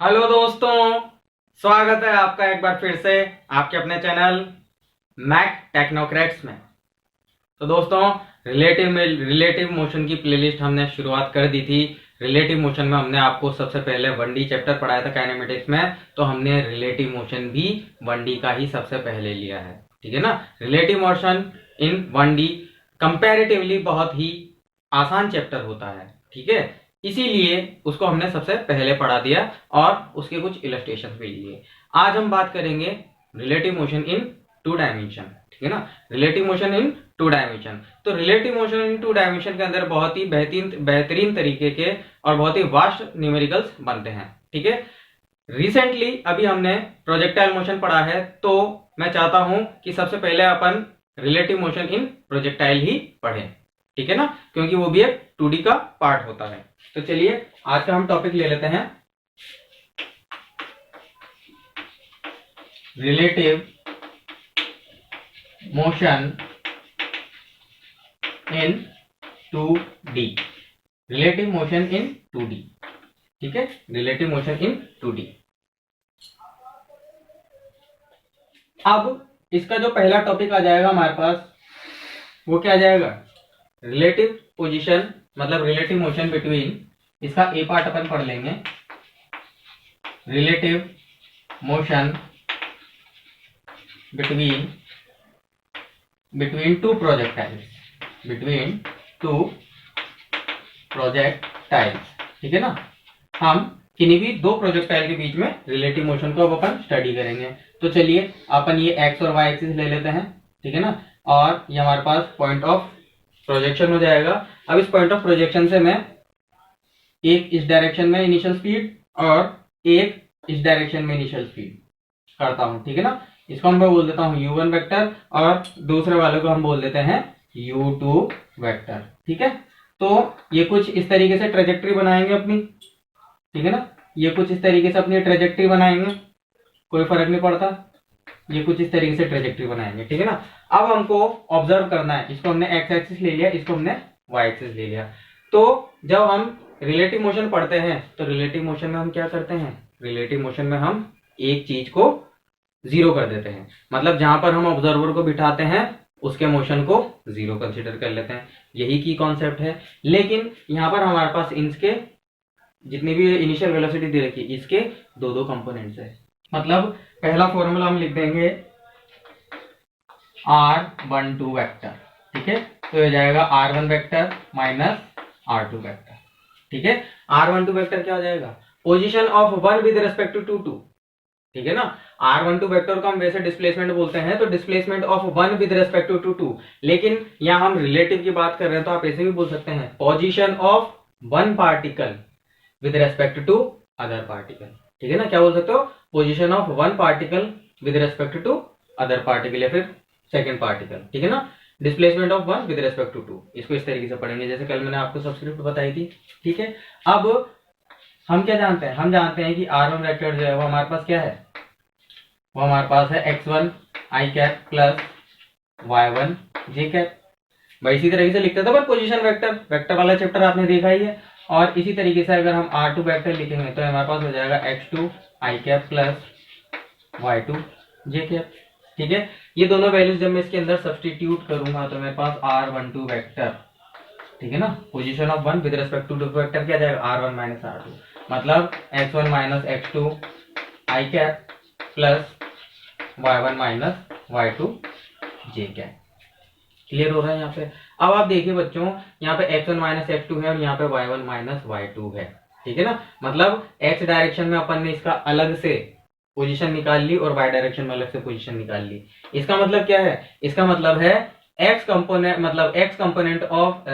Hello दोस्तों, स्वागत है आपका एक बार फिर से आपके अपने चैनल मैक टेक्नोक्रेट्स में। तो दोस्तों, रिलेटिव मोशन की प्लेलिस्ट हमने शुरुआत कर दी थी। रिलेटिव मोशन में हमने आपको सबसे पहले 1D चैप्टर पढ़ाया था काइनेमेटिक्स में, तो हमने रिलेटिव मोशन भी 1D का ही सबसे पहले लिया है। ठीक है ना। Relative motion in 1D comparatively बहुत ही आसान चैप्टर होता है। ठीक है, इसीलिए उसको हमने सबसे पहले पढ़ा दिया और उसके कुछ इलस्ट्रेशन भी लिए। आज हम बात करेंगे रिलेटिव मोशन इन 2 डायमेंशन। ठीक है ना, रिलेटिव मोशन इन 2 डायमेंशन। तो रिलेटिव मोशन इन 2 डायमेंशन के अंदर बहुत ही बेहतरीन तरीके के और बहुत ही वास्ट न्यूमेरिकल्स बनते हैं। ठीक है, रिसेंटली अभी हमने प्रोजेक्टाइल मोशन पढ़ा है, तो मैं चाहता हूं कि सबसे पहले अपन रिलेटिव मोशन इन प्रोजेक्टाइल ही पढ़ें। ठीक है ना, क्योंकि वो भी एक 2D का पार्ट होता है। तो चलिए आज का हम टॉपिक ले लेते हैं, relative motion in 2D। Relative motion in 2D। ठीक है, रिलेटिव मोशन इन 2D। अब इसका जो पहला टॉपिक आ जाएगा हमारे पास, वो क्या आ जाएगा? रिलेटिव पोजीशन, मतलब रिलेटिव मोशन बिटवीन। इसका ए पार्ट अपन पढ़ लेंगे, relative motion between two projectiles. ठीक है ना, हम किन्हीं भी दो प्रोजेक्टाइल के बीच में रिलेटिव मोशन को अब अपन स्टडी करेंगे। तो चलिए अपन ये एक्स और वाई एक्सिस ले लेते हैं। ठीक है ना, और ये हमारे पास पॉइंट ऑफ प्रोजेक्शन हो जाएगा। अब इस पॉइंट ऑफ प्रोजेक्शन से मैं एक इस डायरेक्शन में इनिशियल स्पीड और एक इस डायरेक्शन में इनिशियल स्पीड करता हूं। ठीक है ना, इसको हम बोल देता हूं u1 वेक्टर और दूसरे वाले को हम बोल देते हैं u2 वेक्टर। ठीक है, तो ये कुछ इस तरीके से ट्रेजेक्ट्री बनाएंगे अपनी। ठीक है ना, ये कुछ इस तरीके से अपनी ट्रेजेक्ट्री बनाएंगे, कोई फर्क नहीं पड़ता, ये कुछ इस तरीके से ट्रेजेक्ट्री बनाएंगे। ठीक है ना, अब हमको ऑब्जर्व करना है, इसको हमने एक्स एक्सिस ले लिया, इसको हमने वाई एक्सिस ले लिया। तो जब हम रिलेटिव मोशन पढ़ते हैं तो रिलेटिव मोशन में हम क्या करते हैं? रिलेटिव मोशन में हम एक चीज को जीरो कर देते हैं, मतलब जहां पर हम ऑब्जर्वर को बिठाते हैं उसके मोशन को जीरो कंसीडर कर लेते हैं। यही की कॉन्सेप्ट है। लेकिन यहां पर हमारे पास इनके जितनी भी इनिशियल वेलोसिटी दे रखी है, इसके दो दो कंपोनेंट्स है। मतलब पहला फॉर्मूला हम लिख देंगे r12 वेक्टर। ठीक है, तो ये जाएगा r1 vector minus r2 vector. ठीक है, r12 वेक्टर क्या हो जाएगा? Position of one with respect to 2। ठीक है ना, r12 वेक्टर को हम वैसे डिस्प्लेसमेंट बोलते हैं, तो displacement of one with respect to 2। लेकिन यहां हम रिलेटिव की बात कर रहे हैं, तो आप ऐसे भी बोल सकते हैं position of one particle with respect to other particle. ठीक है ना, क्या बोल सकते हो? Position of one particle with respect to other particle या फिर सेकेंड पार्टिकल। ठीक है ना, displacement of one with respect to 2, इसको इस तरीके से पढ़ेंगे जैसे कल मैंने आपको सबस्क्रिप्ट बताई थी। ठीक है, अब हम क्या जानते हैं? हम जानते हैं कि r1 वेक्टर जो है वो हमारे पास क्या है? वो हमारे पास है x1 i cap plus y1 j cap. भाई इसी तरीके से लिखते थे पर पोजीशन वेक्टर वाला चैप्टर आपने देखा ही है। और इसी तरीके से अगर हम r2 वेक्टर लिखेंगे तो हमारे पास हो जाएगा x2 i cap plus y2 j cap. ठीक है, ये दोनों वैल्यूज जब मैं इसके अंदर सब्सटीट्यूट करूंगा तो मेरे पास r12 वेक्टर, ठीक है ना, position of one with respect to vector क्या जाएगा? r1 माइनस r2, मतलब x1 minus x2 i cap plus y1 minus y2 j cap. Clear हो रहा है यहाँ पे? अब आप देखिए बच्चों, यहाँ पे x1 माइनस x2 है और यहाँ पे y1 माइनस y2 है। ठीक है ना, मतलब x डायरेक्शन में अपन ने इसका अलग से पोजीशन निकाल ली और y डायरेक्शन में अलग से पोजीशन निकाल ली। इसका मतलब क्या है? इसका मतलब है x कंपोनेंट, मतलब x component of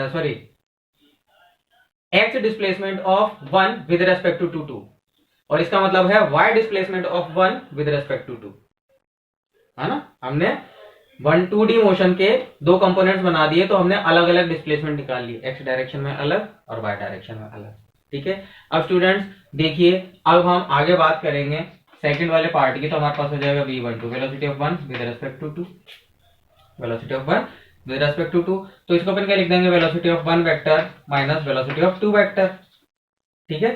x displacement of one with respect to 2, और इसका मतलब है y displacement of one with respect to 2। है ना, हमने 2D मोशन के दो कंपोनेंट्स बना दिए, तो हमने अलग अलग डिस्प्लेसमेंट निकाल ली, x डायरेक्शन में अलग और y डायरेक्शन में अलग। ठीक है, अब स्टूडेंट्स देखिए, अब हम आगे बात करेंगे सेकंड वाले पार्ट की। तो हमारे पास हो जाएगा v12 velocity of one with respect to 2, velocity of one with respect to 2। तो इसको अपन क्या लिख देंगे? Velocity of one vector minus velocity of two vector. ठीक है,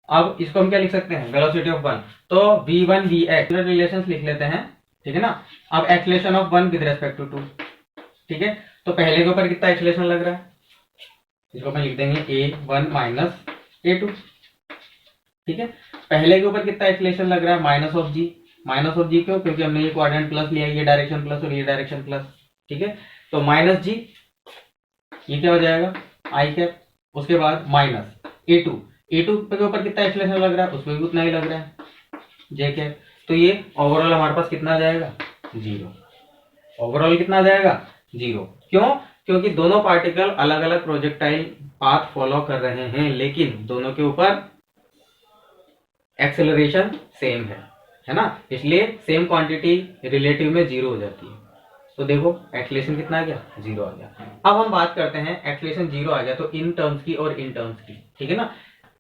अब इसको हम क्या लिख सकते हैं, वेलोसिटी ऑफ वन, तो v1 vx रिलेशंस लिख लेते हैं, ठीक है ना। अब acceleration of one with respect to two, ठीक है। तो पहले के ऊपर कितना एक्सीलरेशन लग रहा है, इसको अपन लिख देंगे a1 माइनस a2, ठीक है। पहले के ऊपर कितना एक्सीलरेशन लग रहा है, minus of G. Minus of G क्यों, क्योंकि हमने ये क्वाड्रेंट प्लस लिया, ये डायरेक्शन प्लस और ये डायरेक्शन प्लस, ठीक है। तो माइनस जी, ये क्या हो जाएगा आई कैप, उसके बाद माइनस a2, a2 के ऊपर कितना एक्सीलरेशन लग रहा है, उसमें भी उतना ही लग रहा है जे कैप। तो ये ओवरऑल हमारे पास कितना आ जाएगा, जीरो। ओवरऑल कितना आ जाएगा, जीरो। क्यों, क्योंकि दोनों पार्टिकल अलग अलग प्रोजेक्टाइल पाथ फॉलो कर रहे हैं, लेकिन दोनों के ऊपर एक्सेलरेशन सेम है ना, इसलिए सेम क्वांटिटी रिलेटिव में जीरो हो जाती है। तो देखो एक्सेलरेशन कितना आ गया, जीरो आ गया। अब हम बात करते हैं एक्सेलरेशन जीरो आ गया तो इन टर्म्स की और इन टर्म्स की, ठीक है ना।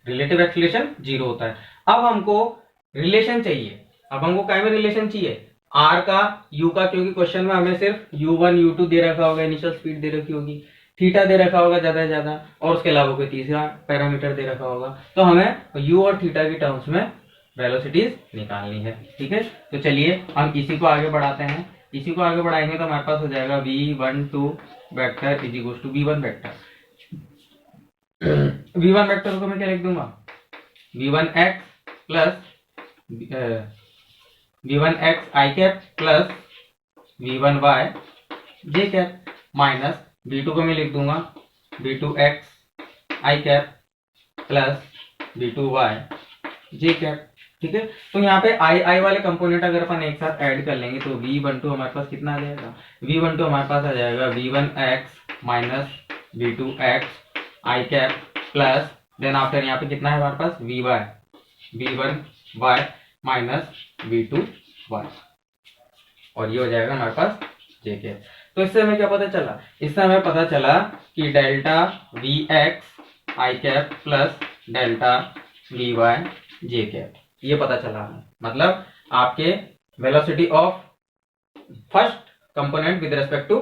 रिलेटिव एक्सेलरेशन जीरो होता है। अब हमको रिलेशन चाहिए, अब हमको क्या में रिलेशन चाहिए, आर का यू का, क्योंकि क्वेश्चन में हमें सिर्फ u1 u2 दे रखा होगा, इनिशियल स्पीड दे रखी होगी, थीटा दे रखा होगा ज्यादा से ज्यादा, और उसके अलावा कोई तीसरा पैरामीटर दे रखा होगा। तो हमें u और थीटा की टर्म्स में वेलोसिटीज निकालनी है, ठीक है। तो चलिए हम इसी को आगे बढ़ाते हैं। इसी को आगे बढ़ाएंगे तो हमारे पास हो जाएगा v12 vector is equal to v1 vector. v1 vector को मैं क्या लिख दूंगा, v1x plus v1x I cap plus v1y J cap, minus v2 को मैं लिख दूंगा v2x I cap plus v2y J cap, ठीक है। तो यहाँ पे आई वाले कंपोनेंट अगर अपन एक साथ ऐड कर लेंगे तो v12 हमारे पास कितना आ जाएगा, v12 हमारे पास आ जाएगा v1x minus v2x I cap plus then after यहाँ पे कितना है हमारे पास v1y माइनस v2y, और ये हो जाएगा हमारे पास जे कैप। तो इससे हमें क्या पता चला, इससे हमें पता चला कि delta vx I cap plus delta vy J cap, ये पता चला हमें। मतलब आपके velocity of first component with respect to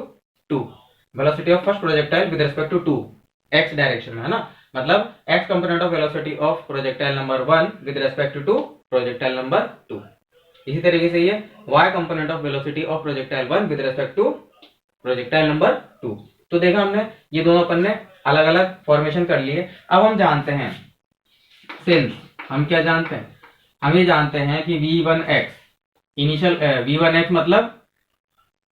two, velocity of first projectile with respect to two, X direction में, है ना। मतलब X component of velocity of projectile number 1 with respect to projectile number 2। इसी तरीके से ये y component of velocity of projectile 1 with respect to projectile number 2। तो देखा हमने, ये दोनों अपन ने अलग अलग फॉर्मेशन कर लिए। अब हम जानते हैं सिंस, हम क्या जानते हैं, हम ये जानते हैं कि v1x इनिशियल v1x मतलब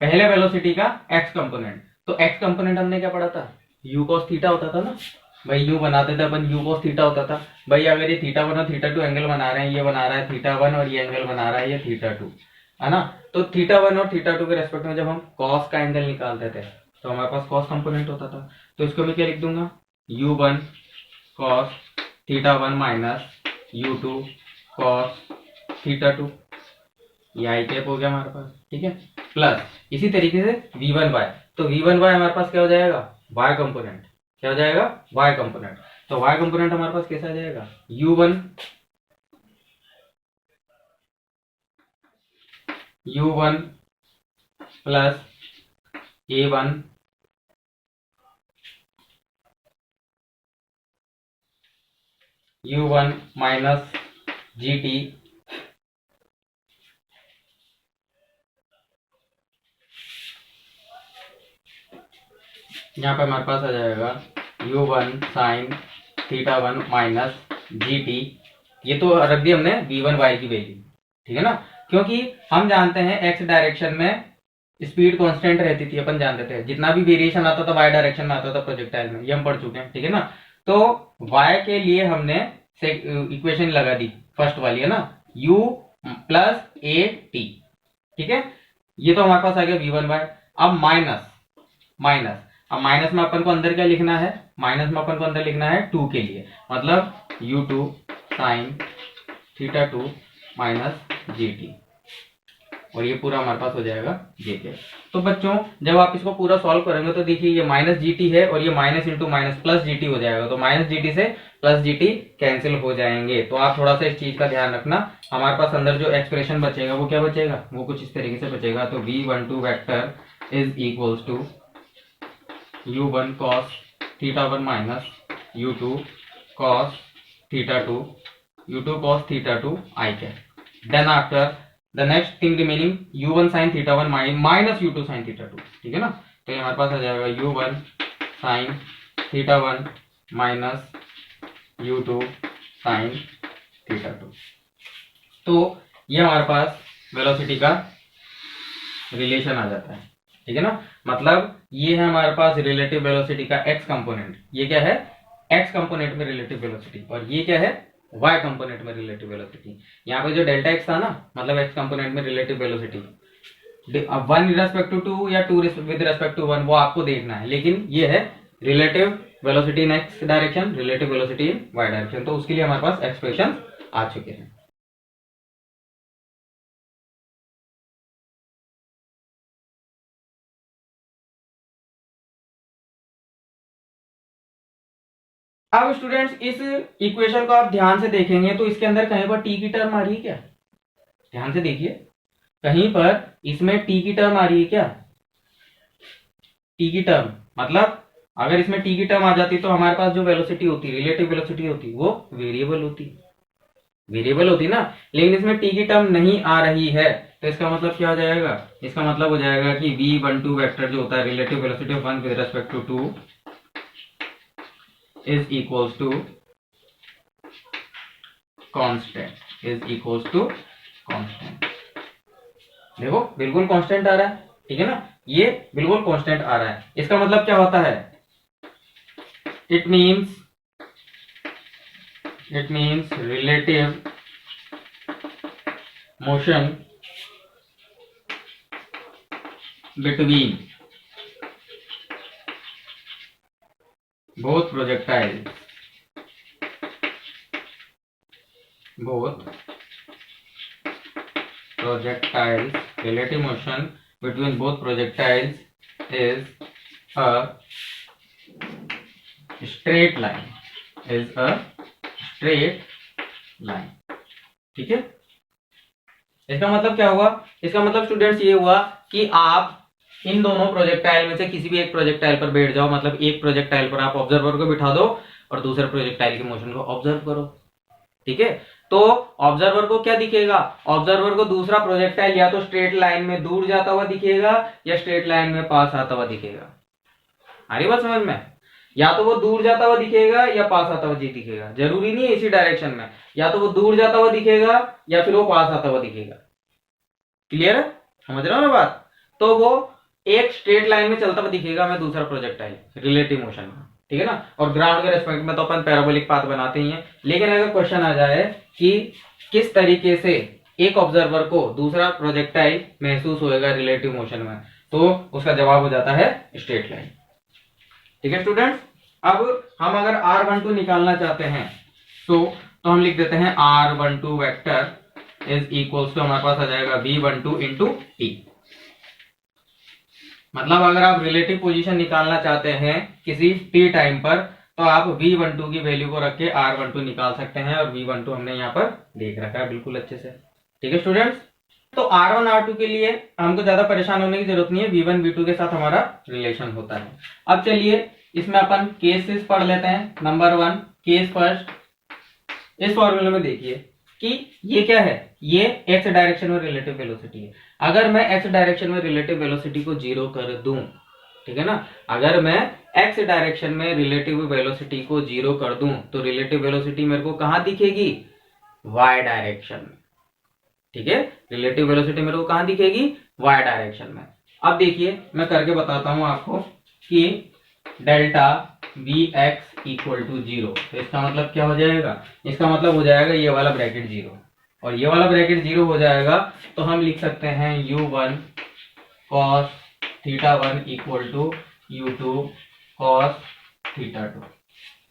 पहले वेलोसिटी का x कंपोनेंट। तो x कंपोनेंट हमने क्या पढ़ा था, u cos थीटा होता था ना भाई, u बनाते थे अपन, u cos थीटा होता था भाई। अगर ये थीटा 1 और थीटा 2 एंगल बना रहे हैं, ये बना रहा है थीटा 1 और ये एंगल बना रहा है ये थीटा 2, है ना। तो थीटा 1 और थीटा 2 के रेस्पेक्ट में जब हम cos का एंगल निकालते थे तो हमारे पास cos कंपोनेंट होता था। तो इसको मैं क्या लिख दूंगा, u1 cos theta 1 minus u2 cos theta 2, ये आई कैप हो गया हमारे पास, ठीक है। प्लस इसी तरीके से v1y, तो v1y हमारे पास क्या हो जाएगा, y कंपोनेंट, क्या हो जाएगा y कंपोनेंट। तो y कंपोनेंट हमारे पास कैसा आ जाएगा, u1 plus a1 u1 minus gt यहाँ पे हमारे पास आ जाएगा u1 sign theta 1 minus gt। ये तो रख दी हमने v1y की वैल्यू, ठीक है ना, क्योंकि हम जानते हैं x डायरेक्शन में स्पीड कांस्टेंट रहती थी, अपन जानते थे जितना भी वेरिएशन आता था y डायरेक्शन में आता था प्रोजेक्टाइल में, ये हम पढ़ चुके हैं, ठीक है ना। तो y के लिए हमने इक्वेशन लगा दी फर्स्ट वाली, है ना, u प्लस a t, ठीक है। ये तो हमारे पास आ गया v1y। अब माइनस अब माइनस में अपन को अंदर क्या लिखना है, माइनस में अपन को अंदर लिखना है 2 के लिए, मतलब u2 sine theta 2 minus gt, और ये पूरा हमारे पास हो जाएगा jk। तो बच्चों जब आप इसको पूरा सॉल्व करेंगे तो देखिए ये माइनस gt है और ये minus into minus plus gt हो जाएगा, तो माइनस gt से प्लस gt कैंसिल हो जाएंगे। तो आप थोड़ा सा इस चीज का ध्यान रखना, हमारे पास अंदर जो एक्सप्रेशन बचेगा वो क्या बचेगा, वो कुछ इस तरीके से बचेगा। तो v12 vector is equals to u1 cos theta 1 minus u2 cos theta 2 u2 cos theta 2 I cap. Then after the next thing remaining u1 sin theta 1 minus u2 sin theta 2, ठीक है ना। तो ये हमारे पास आ जाएगा u1 sin theta 1 minus u2 sin theta 2। तो ये हमारे पास वेलोसिटी का रिलेशन आ जाता है, ठीक है ना। मतलब ये है हमारे पास रिलेटिव वेलोसिटी का x कंपोनेंट, ये क्या है x कंपोनेंट में रिलेटिव वेलोसिटी, और ये क्या है y कंपोनेंट में रिलेटिव वेलोसिटी। यहाँ पे जो डेल्टा x था ना, मतलब x कंपोनेंट में relative velocity, one respect to two या two with respect to one, वो आपको देखना है, लेकिन ये है relative velocity in x direction, relative velocity in y direction. तो उसके लिए हमारे पास एक्सप्रेशन आ चुके हैं। अब स्टूडेंट्स इस इक्वेशन को आप ध्यान से देखेंगे तो इसके अंदर कहीं पर टी की टर्म आ रही है क्या? ध्यान से देखिए, कहीं पर इसमें टी की टर्म आ रही है क्या? टी की टर्म मतलब अगर इसमें टी की टर्म आ जाती तो हमारे पास जो वेलोसिटी होती, रिलेटिव वेलोसिटी होती, वो वेरिएबल होती ना। लेकिन इसमें टी की टर्म नहीं आ रही है, तो इसका मतलब क्या हो जाएगा? इसका मतलब हो जाएगा कि v12 वेक्टर जो होता है relative velocity of one with respect to two is equals to constant। देखो बिल्कुल कांस्टेंट आ रहा है, ठीक है ना, ये बिल्कुल कांस्टेंट आ रहा है। इसका मतलब क्या होता है? It means relative motion between both projectiles relative motion between both projectiles is a straight line, ठीक है। इसका मतलब क्या हुआ? इसका मतलब स्टूडेंट्स ये हुआ कि आप इन दोनों प्रोजेक्टाइल में से किसी भी एक प्रोजेक्टाइल पर बैठ जाओ, मतलब एक प्रोजेक्टाइल पर आप ऑब्जर्वर को बिठा दो और दूसरे प्रोजेक्टाइल के मोशन को ऑब्जर्व करो, ठीक है। तो ऑब्जर्वर को क्या दिखेगा? ऑब्जर्वर को दूसरा प्रोजेक्टाइल या तो स्ट्रेट लाइन में दूर जाता हुआ दिखेगा या स्ट्रेट लाइन में पास आता हुआ दिखेगा। आ रही बात समझ में? या तो वो दूर जाता हुआ दिखेगा या पास आता हुआ दिखेगा, जरूरी नहीं है इसी डायरेक्शन में, या तो वो दूर जाता हुआ दिखेगा या फिर वो पास आता हुआ दिखेगा। क्लियर है? समझ रहे हो ना बात? तो वो एक स्ट्रेट लाइन में चलता हुआ दिखेगा मैं दूसरा प्रोजेक्टाइल रिलेटिव मोशन में, ठीक है ना। और ग्राउंड के रेस्पेक्ट में तो अपन पैराबोलिक पाथ बनाते ही हैं, लेकिन अगर क्वेश्चन आ जाए कि किस तरीके से एक ऑब्जर्वर को दूसरा प्रोजेक्टाइल महसूस होएगा रिलेटिव मोशन में, तो उसका जवाब हो जाता है स्ट्रेट लाइन, ठीक है स्टूडेंट्स। अब हम अगर r12 निकालना चाहते हैं तो हम लिख देते हैं r12 vector is equals to, हमारे पास आ जाएगा v12 इंटू टी। मतलब अगर आप रिलेटिव पोजीशन निकालना चाहते हैं किसी t टाइम पर, तो आप v12 की वैल्यू को रख के r12 निकाल सकते हैं, और v12 हमने यहाँ पर देख रखा है बिल्कुल अच्छे से, ठीक है स्टूडेंट्स। तो r1 r2 के लिए हमको ज्यादा परेशान होने की जरूरत नहीं है, v1 v2 के साथ हमारा रिलेशन होता है। अब चलिए इसमें अपन केसेस पढ़ लेते हैं। नंबर 1 केस फर्स्ट, इस फॉर्मूले में देखिए कि ये क्या है, ये x डायरेक्शन में रिलेटिव वेलोसिटी है। अगर मैं x डायरेक्शन में रिलेटिव वेलोसिटी को 0 कर दूं, ठीक है ना, अगर मैं x डायरेक्शन में रिलेटिव वेलोसिटी को 0 कर दूं तो रिलेटिव वेलोसिटी मेरे को कहां दिखेगी? y डायरेक्शन में, ठीक है। रिलेटिव वेलोसिटी मेरे को कहां दिखेगी? y डायरेक्शन में। अब देखिए मैं करके बताता हूं आपको कि डेल्टा vx इक्वल टू 0, तो इसका मतलब क्या हो जाएगा? इसका मतलब हो जाएगा ये वाला ब्रैकेट 0 और ये वाला ब्रैकेट 0 हो जाएगा, तो हम लिख सकते हैं u1 cos theta 1 equal to u2 cos theta 2,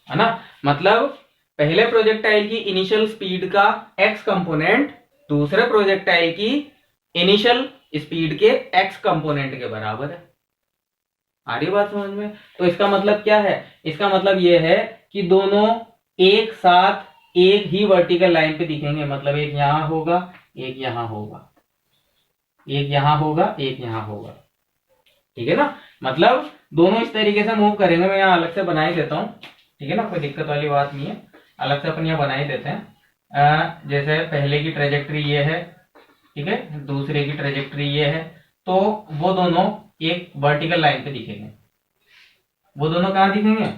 है ना। मतलब पहले प्रोजेक्टाइल की इनिशियल स्पीड का x कंपोनेंट दूसरे प्रोजेक्टाइल की इनिशियल स्पीड के x कंपोनेंट के बराबर है। आ रही बात समझ में? तो इसका मतलब क्या है? इसका मतलब यह है कि दोनों एक साथ एक ही वर्टिकल लाइन पे दिखेंगे, मतलब एक यहां होगा, एक यहां होगा, एक यहां होगा, एक यहां होगा, ठीक है ना। मतलब दोनों इस तरीके से मूव करेंगे। मैं यहां अलग से बना ही देता हूं, ठीक है ना, कोई दिक्कत वाली बात नहीं है, अलग से अपन यहां बना ही देते हैं। जैसे पहले की ट्रेजेक्ट्री ये है, ठीक है, दूसरे की ट्रेजेक्ट्री ये है, तो वो दोनों एक वर्टिकल लाइन पे दिखेंगे। वो दोनों कहाँ दिखेंगे?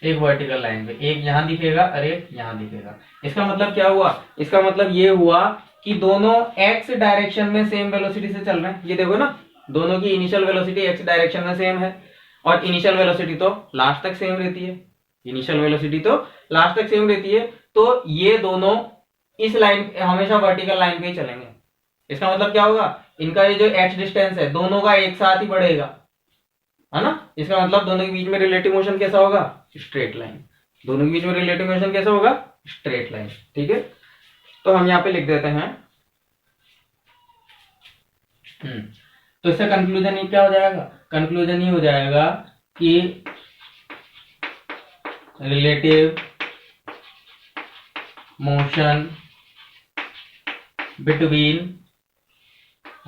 एक वर्टिकल लाइन पे, एक यहां दिखेगा और एक यहां दिखेगा। इसका मतलब क्या हुआ? इसका मतलब ये हुआ कि दोनों एक्स डायरेक्शन में सेम वेलोसिटी से चल रहे हैं। ये देखो ना, दोनों की इनिशियल वेलोसिटी एक्स डायरेक्शन में सेम है, और इनिशियल वेलोसिटी तो लास्ट तक सेम रहती है। इनिशियल वेलोसिटी तो लास्ट तक सेम रहती है, तो ये दोनों इस लाइन, हमेशा वर्टिकल लाइन पे ही चलेंगे। इसका मतलब क्या होगा? इनका ये जो एक्स डिस्टेंस है दोनों का एक साथ ही बढ़ेगा, है ना। इसका मतलब दोनों के बीच में रिलेटिव मोशन कैसा होगा? Straight line. दोनों के बीच में रिलेटिव मोशन कैसा होगा? Straight line. ठीक है, तो हम यहां पे लिख देते हैं। तो इससे कंक्लूजन ये क्या हो जाएगा? कंक्लूजन ये हो जाएगा कि relative motion between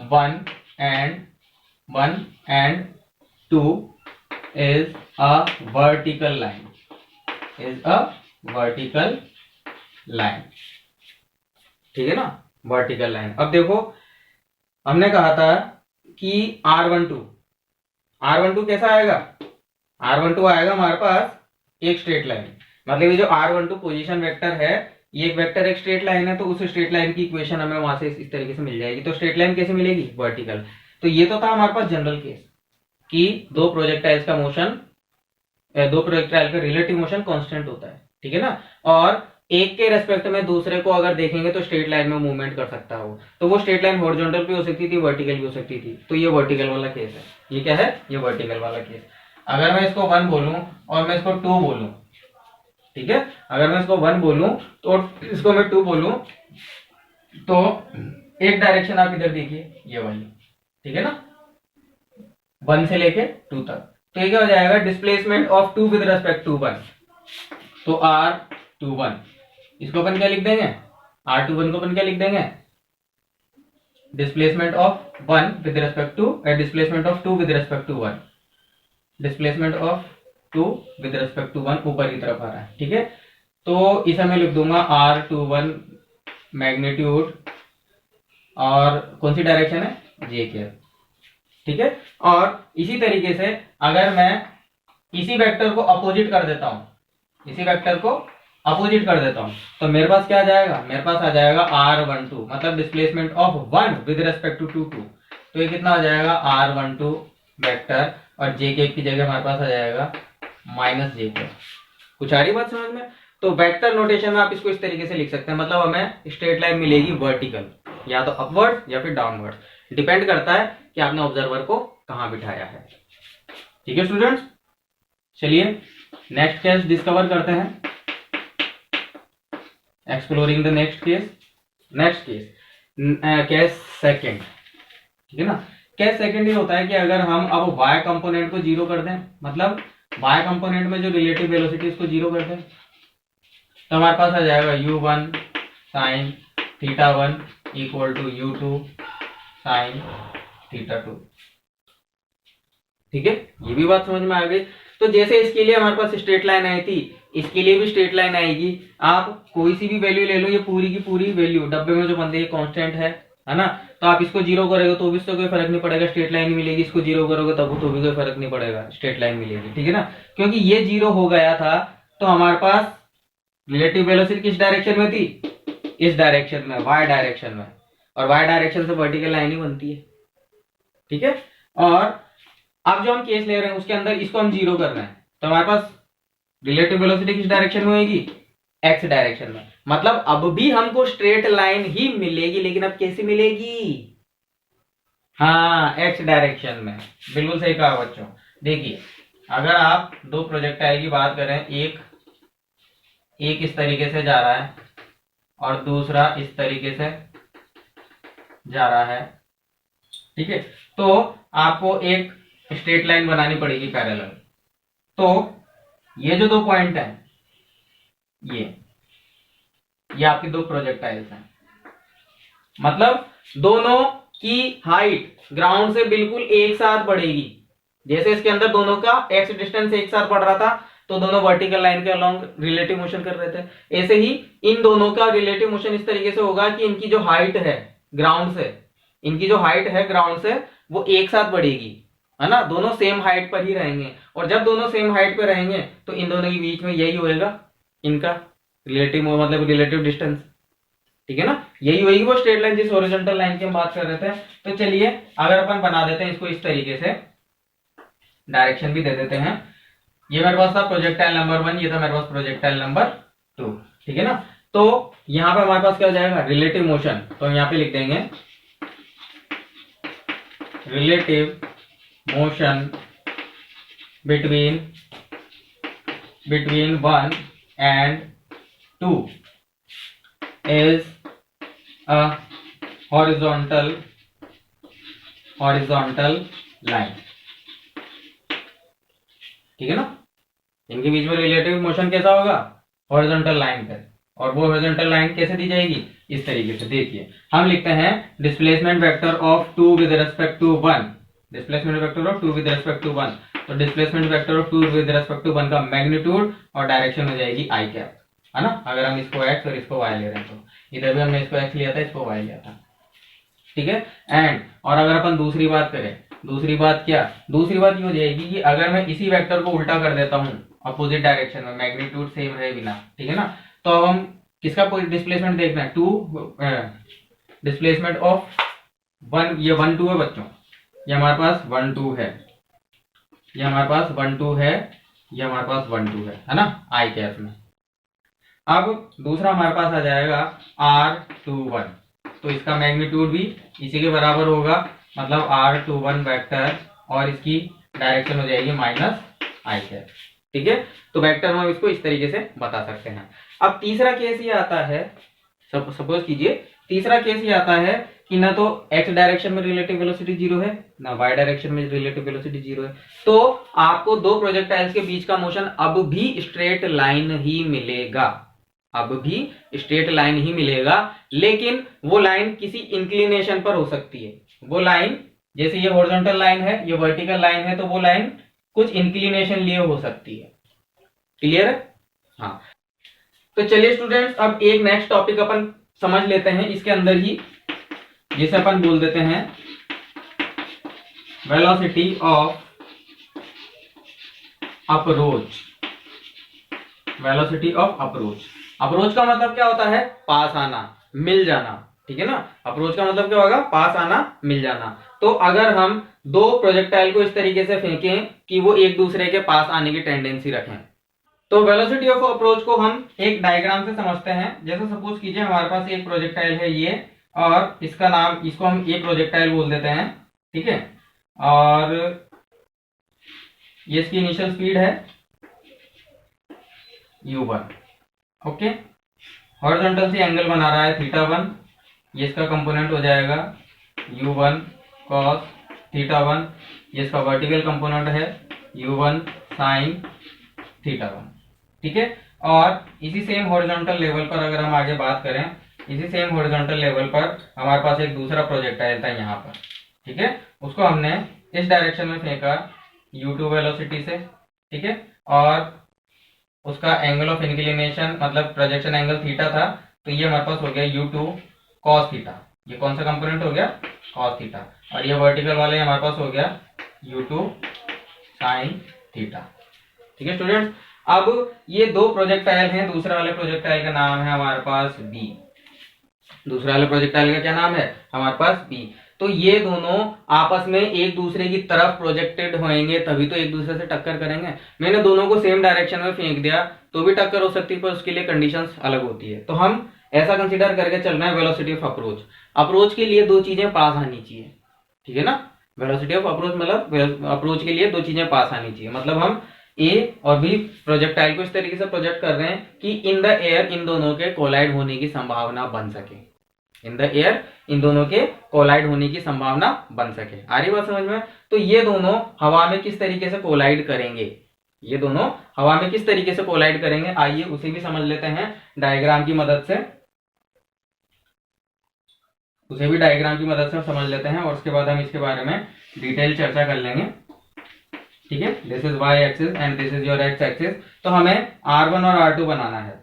1 and 2 is a vertical line, ठीक है ना, वर्टिकल लाइन। अब देखो, हमने कहा था कि R12 कैसा आएगा? R12 आएगा हमारे पास एक स्ट्रेट लाइन। मतलब ये जो R12 पोजीशन वेक्टर है, ये एक वेक्टर एक स्ट्रेट लाइन है, तो उस स्ट्रेट लाइन की इक्वेशन हमें वहां से इस तरीके से मिल जाएगी। तो स्ट्रेट लाइन कैसे मिलेगी? वर्टिकल। तो ये तो था हमारे पास जनरल केस कि दो प्रोजेक्टाइल्स का मोशन, दो प्रोजेक्टाइल का रिलेटिव मोशन कांस्टेंट होता है, ठीक है ना, और एक के रेस्पेक्ट में दूसरे को अगर देखेंगे तो स्ट्रेट लाइन में मूवमेंट कर सकता हो। तो वो स्ट्रेट लाइन हॉरिजॉन्टल भी हो सकती थी, वर्टिकल भी हो सकती थी। तो ये वर्टिकल वाला केस है। ये क्या है? ये वर्टिकल वाला केस। अगर मैं इसको 1 बोलूं और मैं इसको 2 बोलूं, ठीक है, अगर मैं इसको 1 बोलूं तो इसको मैं 2 बोलूं, तो एक डायरेक्शन आप इधर देखिए, ये वाली, ठीक है ना, 1 से लेके 2 तक। तो ये क्या हो जाएगा? Displacement of 2 with respect to 1। तो R21, इसको अपन क्या लिख देंगे? R21 को अपन क्या लिख देंगे? Displacement of 1 with respect to, displacement of 2 with respect to 1, displacement of 2 with respect to 1 ऊपर की तरफ आ रहा है, ठीक है। तो इसे मैं लिख दूंगा R21 मैग्नीट्यूड, और कौन सी डायरेक्शन है? जे के, ठीक है। और इसी तरीके से अगर मैं इसी वेक्टर को अपोजिट कर देता हूं, इसी वेक्टर को अपोजिट कर देता हूं, तो मेरे पास क्या आ जाएगा? मेरे पास आ जाएगा R12, मतलब displacement of 1 with respect to 2। तो ये कितना आ जाएगा? R12 वेक्टर, और जे के की जगह हमारे पास आ जाएगा -j के। कुछ आ रही बात समझ में? तो वेक्टर नोटेशन में आप इसको इस तरीके से लिख सकते हैं। मतलब हमें स्ट्रेट लाइन मिलेगी वर्टिकल, या तो अपवर्ड या फिर डाउनवर्ड, डिपेंड करता है कि आपने ऑब्जर्वर को कहां बिठाया है। ठीक है स्टूडेंट्स, चलिए नेक्स्ट केस डिस्कवर करते हैं। Exploring the next case. Next case, case second, ठीक है ना। केस सेकंड ये होता है कि अगर हम अब y कंपोनेंट को 0 कर दें, मतलब y कंपोनेंट में जो रिलेटिव वेलोसिटी उसको 0 कर दें, तो हमारे पास आ जाएगा u1 sin θ1 equal to u2 sin θ2। ठीक है, ये भी बात समझ में आ गई। तो जैसे इसके लिए हमारे पास स्ट्रेट लाइन आई थी, इसके लिए भी स्ट्रेट लाइन आएगी। आप कोई सी भी वैल्यू ले लो, ये पूरी की पूरी वैल्यू डब्बे में जो बंदे कांस्टेंट है ना, तो आप इसको 0 करोगे तो भी इससे कोई फर्क नहीं पड़ेगा, स्ट्रेट लाइन मिलेगी। इसको 0 करोगे तब तो भी कोई फर्क नहीं पड़ेगा, स्ट्रेट लाइन मिलेगी, ठीक है ना। क्योंकि ये 0 हो गया था, तो हमारे पास रिलेटिव वेलोसिटी किस डायरेक्शन में थी? इस डायरेक्शन में, वाई डायरेक्शन में, और वाई डायरेक्शन से वर्टिकल लाइन ही बनती है, ठीक है। और अब जो हम केस ले रहे हैं उसके अंदर इसको हम 0 कर रहे हैं, तो हमारे पास रिलेटिव वेलोसिटी किस डायरेक्शन में होगी? एक्स डायरेक्शन में। मतलब अब भी हमको स्ट्रेट लाइन ही मिलेगी, लेकिन अब कैसे मिलेगी? हाँ, एक्स डायरेक्शन में। बिल्कुल सही कहा बच्चों। देखिए, अगर आप दो प्रोजेक्टाइल की बात करें, एक इस तरीके से जा रहा है और दूसरा इस तरीके से जा रहा है, ठीक है, तो आपको एक स्ट्रेट लाइन बनानी पड़ेगी पैरेलल। तो ये जो दो पॉइंट है, ये आपकी दो प्रोजेक्टाइल्स हैं। मतलब दोनों की हाइट ग्राउंड से बिल्कुल एक साथ बढ़ेगी। जैसे इसके अंदर दोनों का एक्स डिस्टेंस एक साथ बढ़ रहा था, तो दोनों वर्टिकल लाइन के अलोंग रिलेटिव मोशन कर रहे थे। ऐसे ही इन दोनों का रिलेटिव मोशन इस तरीके से होगा कि इनकी जो हाइट है ग्राउंड से, इनकी जो हाइट है ग्राउंड से वो एक साथ बढ़ेगी, है ना, दोनों सेम हाइट पर ही रहेंगे। और जब दोनों सेम हाइट पर रहेंगे तो इन दोनों के बीच में यही होएगा इनका रिलेटिव मतलब रिलेटिव डिस्टेंस, ठीक है ना, यही होगी वो स्ट्रेट लाइन जिस हॉरिजॉन्टल लाइन की हम बात कर रहे थे। तो चलिए अगर अपन बना देते हैं इसको इस तरीके से, डायरेक्शन भी दे देते हैं। ये मेरे पास था प्रोजेक्टाइल नंबर 1, ये था मेरे पास प्रोजेक्टाइल नंबर 2, ठीक है ना। तो यहां पे हमारे पास क्या हो जाएगा, रिलेटिव मोशन, तो हम यहां पे लिख देंगे relative motion between 1 and 2 is a horizontal line, ठीक है ना। इनके बीच में रिलेटिव मोशन कैसा होगा, हॉरिजॉन्टल लाइन पर। और वो हॉरिजॉन्टल लाइन कैसे दी जाएगी, इस तरीके से। देखिए हम लिखते हैं displacement vector of 2 with respect to 1, displacement vector of 2 with respect to 1। तो displacement vector of 2 with respect to 1 का मैग्नीट्यूड और डायरेक्शन हो जाएगी आई कैप, है ना। अगर हम इसको एक्स और इसको वाई ले रहे हैं तो इधर भी हमने इसको एक्स लिया था, इसको वाई लिया था, ठीक है। एंड और अगर अपन दूसरी बात करें, दूसरी बात क्या, दूसरी बात ये हो जाएगी कि अगर मैं इसी वेक्टर को उल्टा कर देता हूं अपोजिट डायरेक्शन में, मैग्नीट्यूड सेम रहे बिना, ठीक है ना, तो अब हम किसका डिस्प्लेसमेंट देखना है, 2 डिस्प्लेसमेंट ऑफ 1, ये 1 2 है बच्चों, ये हमारे पास 1 2 है, ये हमारे पास 1 2 है, ये हमारे पास 1 2 है ना, आई कैप में। अब दूसरा हमारे पास आ जाएगा R21, तो इसका मैग्नीट्यूड भी इसी के बराबर होगा, मतलब R21 वेक्टर, और इसकी डायरेक्शन हो जाएगी माइनस आई कैप, ठीक है। तो वेक्टर में हम इसको इस तरीके से बता सकते हैं। अब तीसरा केस ये आता है, सपोज कीजिए तीसरा केस ये आता है कि ना तो x डायरेक्शन में रिलेटिव वेलोसिटी 0 है, ना y डायरेक्शन में रिलेटिव वेलोसिटी 0 है, तो आपको दो प्रोजेक्टाइल्स के बीच का मोशन अब भी स्ट्रेट लाइन ही मिलेगा, अब भी स्ट्रेट लाइन ही मिलेगा, लेकिन वो लाइन किसी इंक्लिनेशन पर हो सकती है। वो लाइन, जैसे ये हॉरिजॉन्टल लाइन है, ये वर्टिकल लाइन है, तो वो लाइन कुछ इंक्लिनेशन लिए हो सकती है। क्लियर है? हाँ, तो चलिए स्टूडेंट्स अब एक नेक्स्ट टॉपिक अपन समझ लेते हैं इसके अंदर ही, जिसे अपन बोल देते हैं velocity of approach. Velocity of approach, approach का मतलब क्या होता है, पास आना, मिल जाना, ठीक है ना। अप्रोच का मतलब क्या होगा, पास आना, मिल जाना। तो अगर हम दो प्रोजेक्टाइल को इस तरीके से फेंकें कि वो एक दूसरे के पास आने की टेंडेंसी रखें, तो वेलोसिटी ऑफ अप्रोच को हम एक डायग्राम से समझते हैं। जैसे सपोज कीजिए हमारे पास एक प्रोजेक्टाइल है ये, और इसका नाम, इसको हम ए प्रोजेक्टाइल बोल देते हैं, ठीक है, और ये इसकी इनिशियल स्पीड है u1, ओके। हॉरिजॉन्टल से एंगल बना रहा है θ1, ये इसका कंपोनेंट हो जाएगा u1 cos θ1, ये इसका वर्टिकल कंपोनेंट है u1 sin θ1, ठीक है। और इसी सेम हॉरिजॉन्टल लेवल पर अगर हम आगे बात करें, इसी सेम हॉरिजॉन्टल लेवल पर हमारे पास एक दूसरा प्रोजेक्टाइल था यहाँ पर, ठीक है, उसको हमने इस डायरेक्शन में फेंका u2 वेलोसिटी से, ठीक है, और उसका एंगल ऑफ इंक्लिनेशन मतलब प्रोजेक्शन एंगल थीटा था, तो ये हमारे पास हो गया u2 cos थीटा, ये कौन सा कंपोनेंट हो गया, cos थीटा, और ये वर्टिकल वाले हमारे पास हो गया u2 sin थीटा, ठीक है स्टूडेंट्स। अब ये दो प्रोजेक्टाइल हैं, दूसरा वाले प्रोजेक्टाइल का नाम है हमारे पास b, दूसरे वाले प्रोजेक्टाइल का क्या नाम है हमारे पास b। तो ये दोनों आपस में एक दूसरे की तरफ प्रोजेक्टेड होंगे, तभी तो एक दूसरे से टक्कर करेंगे। मैंने दोनों को सेम डायरेक्शन में फेंक दिया तो भी टक्कर हो सकती है, पर उसके लिए कंडीशंस अलग होती है। तो हम ऐसा कंसीडर करके चल रहे हैं वेलोसिटी ऑफ अप्रोच। अप्रोच के लिए दो चीजें पास आनी चाहिए, ठीक है ना। वेलोसिटी ऑफ अप्रोच मतलब अप्रोच के लिए दो चीजें पास आनी चाहिए, मतलब हम ए और बी प्रोजेक्टाइल को इस तरीके से प्रोजेक्ट कर रहे हैं कि इन द एयर इन दोनों के कोलाइड होने की संभावना बन सके, इन द एयर इन दोनों के कोलाइड होने की संभावना बन सके। आ रही बात समझ में? तो ये दोनों हवा में किस तरीके से कोलाइड करेंगे, ये दोनों हवा में किस तरीके से कोलाइड करेंगे, आइए उसे भी समझ लेते हैं डायग्राम की मदद से, उसे भी डायग्राम की मदद से समझ लेते हैं, और उसके बाद हम इसके बारे में डिटेल चर्चा कर लेंगे। ठीक है, this is y axis and this is your x axis. तो हमें r1 और r2 बनाना है,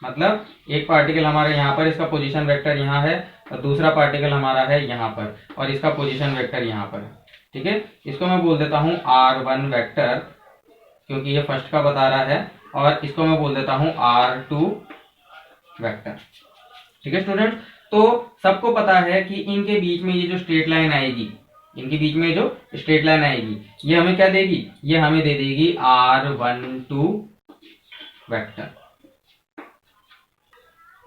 मतलब एक पार्टिकल हमारे यहाँ पर, इसका पोजीशन वेक्टर यहाँ है, और दूसरा पार्टिकल हमारा है यहाँ पर, और इसका पोजीशन वेक्टर यहाँ पर है। ठीक है, इसको मैं बोल देता हूँ r1 वेक्टर, क्योंकि ये फर्स्ट का बता रहा है, और इसको मैं बोल देता हूँ r2 वेक्टर। ठीक है स्टूडेंट, तो सबको पता है कि इनके बीच में ये जो स्ट्रेट लाइन आएगी, इनके बीच में जो स्ट्रेट लाइन आएगी, ये हमें क्या देगी, ये हमें दे देगी r12 वेक्टर।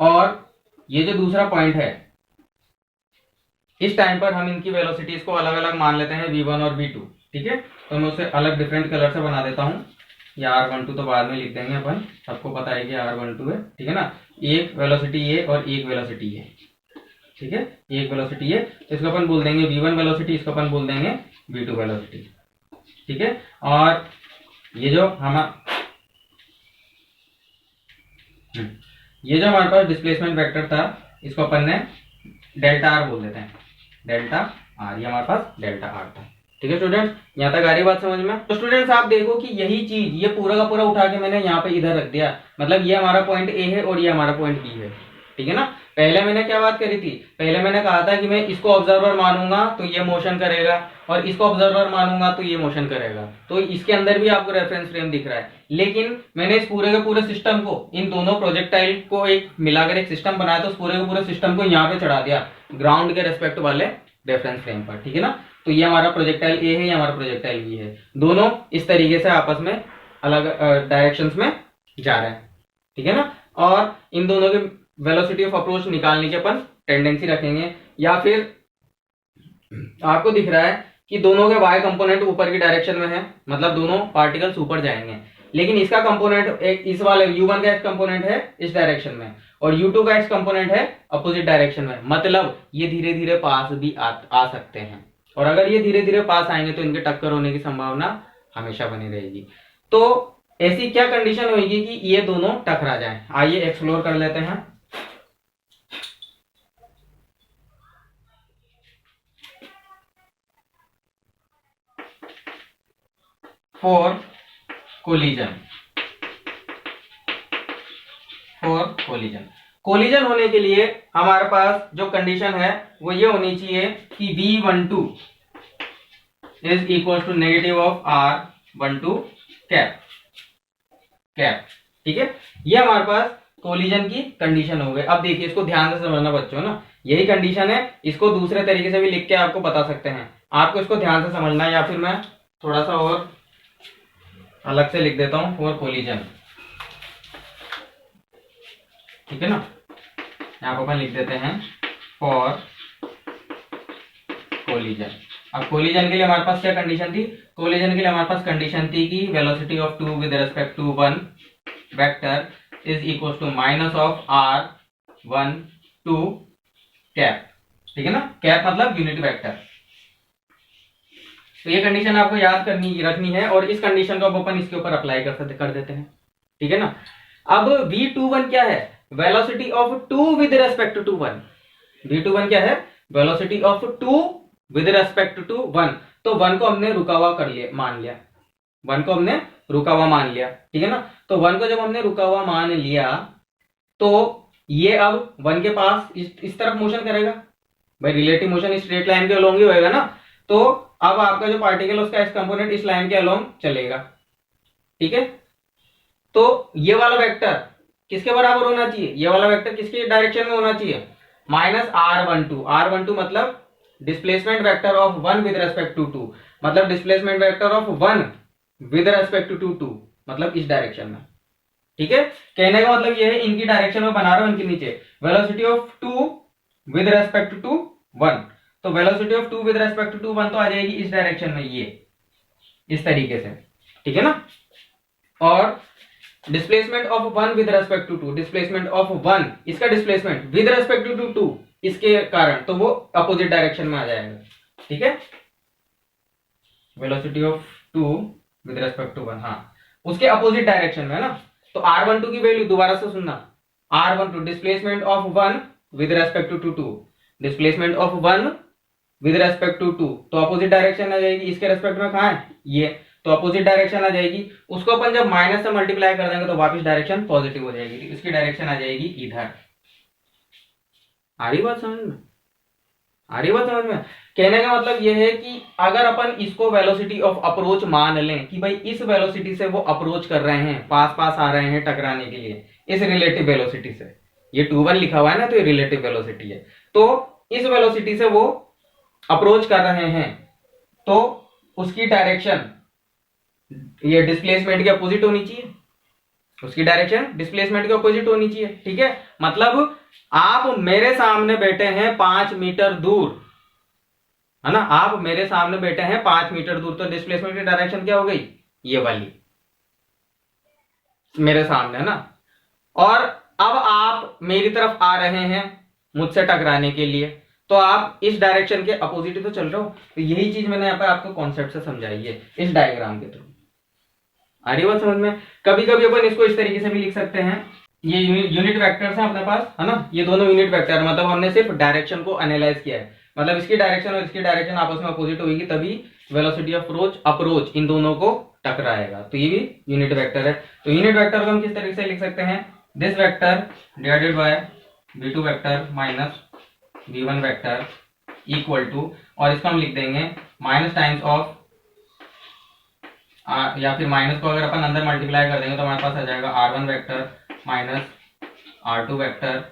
और ये जो दूसरा पॉइंट है, इस टाइम पर हम इनकी वेलोसिटीज को अलग अलग मान लेते हैं v1 और v2। ठीक है, तो मैं उसे अलग डिफरेंट कलर से बना देता हूँ। ये r12 तो बाद में लिख देंगे अपन, सबको पता है कि r12 है। ठीक है ना, एक वेलोसिटी ये और एक वेलोसिटी ये। ठीक है, एक वेलोसिटी ये, तो इसको अपन बोल देंगे v1 वेलोसिटी, इसको अपन बोल देंगे v2 वेलोसिटी। ठीक है, और ये जो हमारे पास डिस्प्लेसमेंट वेक्टर था, इसको अपन ने डेल्टा आर बोल देते हैं, डेल्टा आर, ये हमारे पास डेल्टा आर था। ठीक है स्टूडेंट्स, यहाँ तक आ रही बात समझ में? तो स्टूडेंट्स आप देखो कि यही चीज, ये पूरा का पूरा उठा के मैंने यहाँ पे इधर रख दिया, मतलब ये हमारा पॉइंट ए है और ये हमारा पॉइंट बी है। ठीक है ना, पहले मैंने क्या बात करी थी, पहले मैंने कहा था कि मैं इसको ऑब्जर्वर मानूंगा तो ये मोशन करेगा, और इसको ऑब्जर्वर मानूंगा तो ये मोशन करेगा। तो इसके अंदर भी आपको रेफरेंस फ्रेम दिख रहा है, लेकिन मैंने इस पूरे के पूरे सिस्टम को, इन दोनों प्रोजेक्टाइल को एक मिलाकर एक सिस्टम बनाया, तो उस पूरे के पूरे सिस्टम को यहाँ पे चढ़ा दिया ग्राउंड के रेस्पेक्ट वाले रेफरेंस फ्रेम पर। ठीक है ना, तो ये हमारा प्रोजेक्टाइल ए है, ये हमारा प्रोजेक्टाइल बी है, दोनों इस तरीके से आपस में अलग डायरेक्शंस में जा रहे हैं। ठीक है ना, और इन दोनों के वेलोसिटी ऑफ अप्रोच निकालने की अपन टेंडेंसी रखेंगे, या फिर आपको दिख रहा है कि दोनों के y कंपोनेंट ऊपर की डायरेक्शन में है, मतलब दोनों पार्टिकल्स ऊपर जाएंगे, लेकिन इसका कंपोनेंट एक इस वाले u1 का x कंपोनेंट है इस डायरेक्शन में, और u2 का x कंपोनेंट है अपोजिट डायरेक्शन में, मतलब ये धीरे धीरे पास भी आ सकते हैं, और अगर ये धीरे धीरे पास आएंगे तो इनके टक्कर होने की संभावना हमेशा बनी रहेगी। तो ऐसी क्या कंडीशन होगी कि ये दोनों टकरा जाएं? आइए एक्सप्लोर कर लेते हैं। फॉर कोलिजन, कोलिजन होने के लिए हमारे पास जो कंडीशन है वो ये होनी चाहिए कि V12 is equal to negative of R12 cap. ठीक है, ये हमारे पास कोलिजन की कंडीशन हो गई। अब देखिए, इसको ध्यान से समझना बच्चों ना, यही कंडीशन है, इसको दूसरे तरीके से भी लिख के आपको बता सकते हैं, आपको इसको ध्यान से समझना है, या फिर मैं थोड़ा सा और अलग से लिख देता हूं, फॉर कोलिजन। ठीक है ना, यहाँ पर अपन लिख देते हैं फॉर कोलिजन। अब कोलिजन के लिए हमारे पास क्या कंडीशन थी? कोलिजन के लिए हमारे पास कंडीशन थी कि velocity of 2 with respect to 1 vector is equal to minus of R12 cap. ठीक है ना, कैप मतलब यूनिट वेक्टर। तो ये कंडीशन आपको याद रखनी है, और इस कंडीशन को अब अपन इसके ऊपर अप्लाई कर देते हैं। ठीक है ना, अब V21 क्या है? Velocity of 2 with respect to 1। V21 क्या है? Velocity of 2 with respect to 1। तो 1 को हमने रुका हुआ मान लिया, 1 को हमने रुका हुआ मान लिया। ठीक है ना, तो 1 को जब हमने रुका हुआ मान लिया, तो ये अब 1 के पास इस तरफ मोशन करेगा, भाई रिलेटिव मोशन स्ट्रेट लाइन के अलोंग ही होएगा ना। तो अब आपका जो पार्टिकल उसका एक्स कंपोनेंट इस लाइन के अलोंग चलेगा। ठीक है, तो ये वाला वेक्टर किसके बराबर होना चाहिए? ये वाला वेक्टर किसकी डायरेक्शन में होना चाहिए? Minus R12। R12 मतलब displacement vector of 1 with respect to 2, मतलब displacement vector of 1 with respect to 2, मतलब इस डायरेक्शन में। ठीक है, कहने का मतलब ये है, इनकी डायरेक्शन में बना रहा हूं, इनके नीचे velocity of 2 with respect to 1। तो velocity of 2 with respect to 1 तो आ जाएगी इस डायरेक्शन में, ये इस तरीके से। ठीक है ना, और displacement of 1 with respect to 2, displacement of 1, इसका डिस्प्लेसमेंट विद रेस्पेक्ट टू 2 इसके कारण, तो वो अपोजिट डायरेक्शन में आ जाएगा। ठीक है, velocity of 2 with respect to 1, हाँ उसके अपोजिट डायरेक्शन में है ना। तो R12 की वैल्यू दोबारा से सुनना, R12 displacement of 1 with respect to 2, displacement of 1 with respect to 2, तो अपोजिट डायरेक्शन आ जाएगी, इसके रेस्पेक्ट में कहां है? ये। तो अपोजिट डायरेक्शन आ जाएगी, उसको अपन जब माइनस से मल्टीप्लाई कर देंगे तो वापस डायरेक्शन पॉजिटिव हो जाएगी, तो इसकी डायरेक्शन आ जाएगी इधर। आ रही बात समझ में? आ रही बात समझ में? कहने का मतलब यह है कि अगर अपन इसको वेलोसिटी ऑफ अप्रोच मान लें कि भाई इस वेलोसिटी से वो अप्रोच कर रहे हैं, पास पास आ रहे हैं टकराने के लिए, इस रिलेटिव वेलोसिटी से, ये 2 1 लिखा हुआ है ना, तो ये रिलेटिव वेलोसिटी है, तो इस वेलोसिटी से वो अप्रोच कर रहे हैं, तो उसकी डायरेक्शन ये डिस्प्लेसमेंट के अपोजिट होनी चाहिए, उसकी डायरेक्शन डिस्प्लेसमेंट के अपोजिट होनी चाहिए। ठीक है, मतलब आप मेरे सामने बैठे हैं 5 मीटर दूर, है ना, आप मेरे सामने बैठे हैं 5 मीटर दूर, तो डिस्प्लेसमेंट की डायरेक्शन क्या हो गई, ये वाली मेरे सामने, है ना, और अब आप मेरी तरफ आ रहे हैं मुझसे टकराने के लिए, तो आप इस डायरेक्शन के अपोजिट तो चल रहे हो। तो यही चीज मैंने यहाँ पे आपको कॉन्सेप्ट से समझाई है इस डायग्राम के थ्रू। आ रही बात समझ में? कभी कभी अपन इसको इस तरीके से भी लिख सकते हैं, ये यूनिट वेक्टर्स हैं अपने पास, है ना, ये दोनों यूनिट वेक्टर, मतलब हमने सिर्फ डायरेक्शन को एनालाइज किया है, मतलब इसकी डायरेक्शन और इसकी डायरेक्शन आपस में अपोजिट होगी, तभी वेलोसिटी ऑफ अप्रोच इन दोनों को टकराएगा, तो ये भी यूनिट वेक्टर है। तो यूनिट वेक्टर को हम किस तरीके से लिख सकते हैं, this vector divided by v2 vector minus v1 vector equal to, और इसको हम लिख देंगे माइनस टाइम्स ऑफ, या फिर माइनस को अगर अपन अंदर मल्टीप्लाई कर देंगे तो हमारे पास आ जाएगा r1 vector minus r2 vector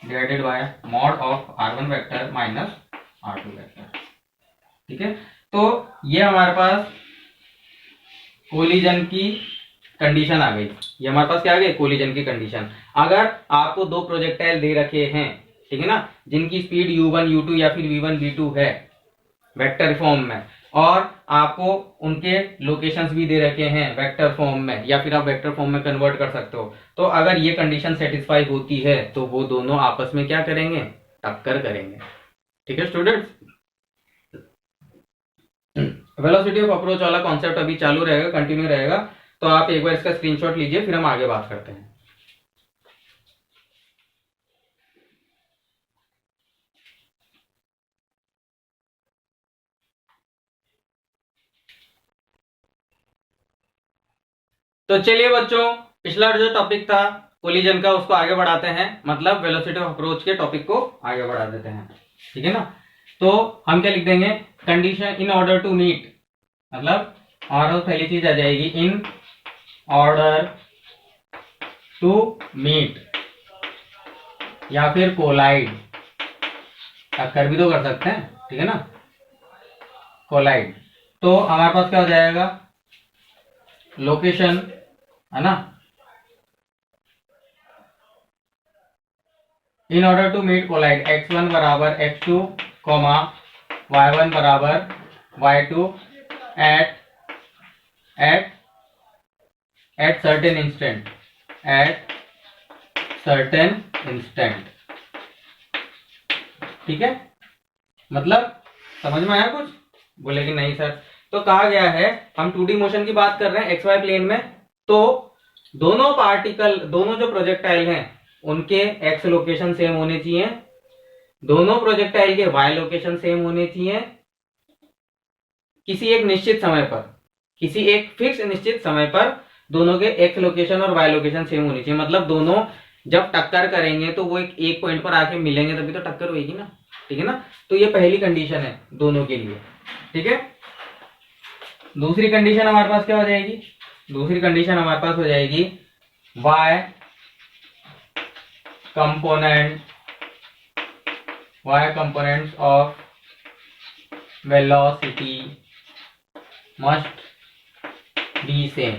divided bye mod of r1 vector minus r2 vector. ठीक है, तो ये हमारे पास कोलिजन की कंडीशन आ गई, ये हमारे पास क्या आ गई, कोलिजन की कंडीशन। अगर आपको दो प्रोजेक्टाइल दे रखे हैं, ठीक है ना, जिनकी स्पीड u1 u2 या फिर v1 v2 है वेक्टर फॉर्म में, और आपको उनके लोकेशंस भी दे रखे हैं वेक्टर फॉर्म में, या फिर आप वेक्टर फॉर्म में कन्वर्ट कर सकते हो, तो अगर ये कंडीशन सेटिस्फाई होती है तो वो दोनों आपस में क्या करेंगे, टक्कर करेंगे। ठीक है स्टूडेंट्स, वेलोसिटी ऑफ अप्रोच वाला कॉन्सेप्ट अभी चालू रहेगा, कंटिन्यू रहेगा, तो आप एक बार इसका स्क्रीनशॉट लीजिए, फिर हम आगे बात करते हैं। तो चलिए बच्चों, पिछला जो टॉपिक था कोलिजन का उसको आगे बढ़ाते हैं, मतलब वेलोसिटी ऑफ अप्रोच के टॉपिक को आगे बढ़ा देते हैं। ठीक है ना, तो हम क्या लिख देंगे, condition in order to meet, मतलब और पहली चीज आ जाएगी इन ऑर्डर टू मीट, या फिर कोलाइड, टक्कर भी तो कर सकते हैं, ठीक है ना, कोलाइड। तो हमारे पास क्या हो जाएगा, लोकेशन, है ना, in order to meet collide x1 बराबर x2 कॉमा y1 बराबर y2 at certain instant, at certain instant. ठीक है, मतलब समझ में आया कुछ? बोले कि नहीं सर, तो कहा गया है हम 2D मोशन की बात कर रहे हैं XY प्लेन में, तो दोनों पार्टिकल, दोनों जो प्रोजेक्टाइल हैं उनके x लोकेशन सेम होने चाहिए, दोनों प्रोजेक्टाइल के y लोकेशन सेम होने चाहिए, किसी एक निश्चित समय पर, किसी एक फिक्स निश्चित समय पर दोनों के x लोकेशन और y लोकेशन सेम होनी चाहिए, मतलब दोनों जब टक्कर करेंगे तो वो एक पॉइंट पर आके मिलेंगे तभी तो टक्कर होगी ना। ठीक है ना, तो ये पहली कंडीशन है दोनों के लिए। ठीक है, दूसरी कंडीशन हमारे पास क्या हो जाएगी, दूसरी कंडीशन हमारे पास हो जाएगी y components of velocity must be same,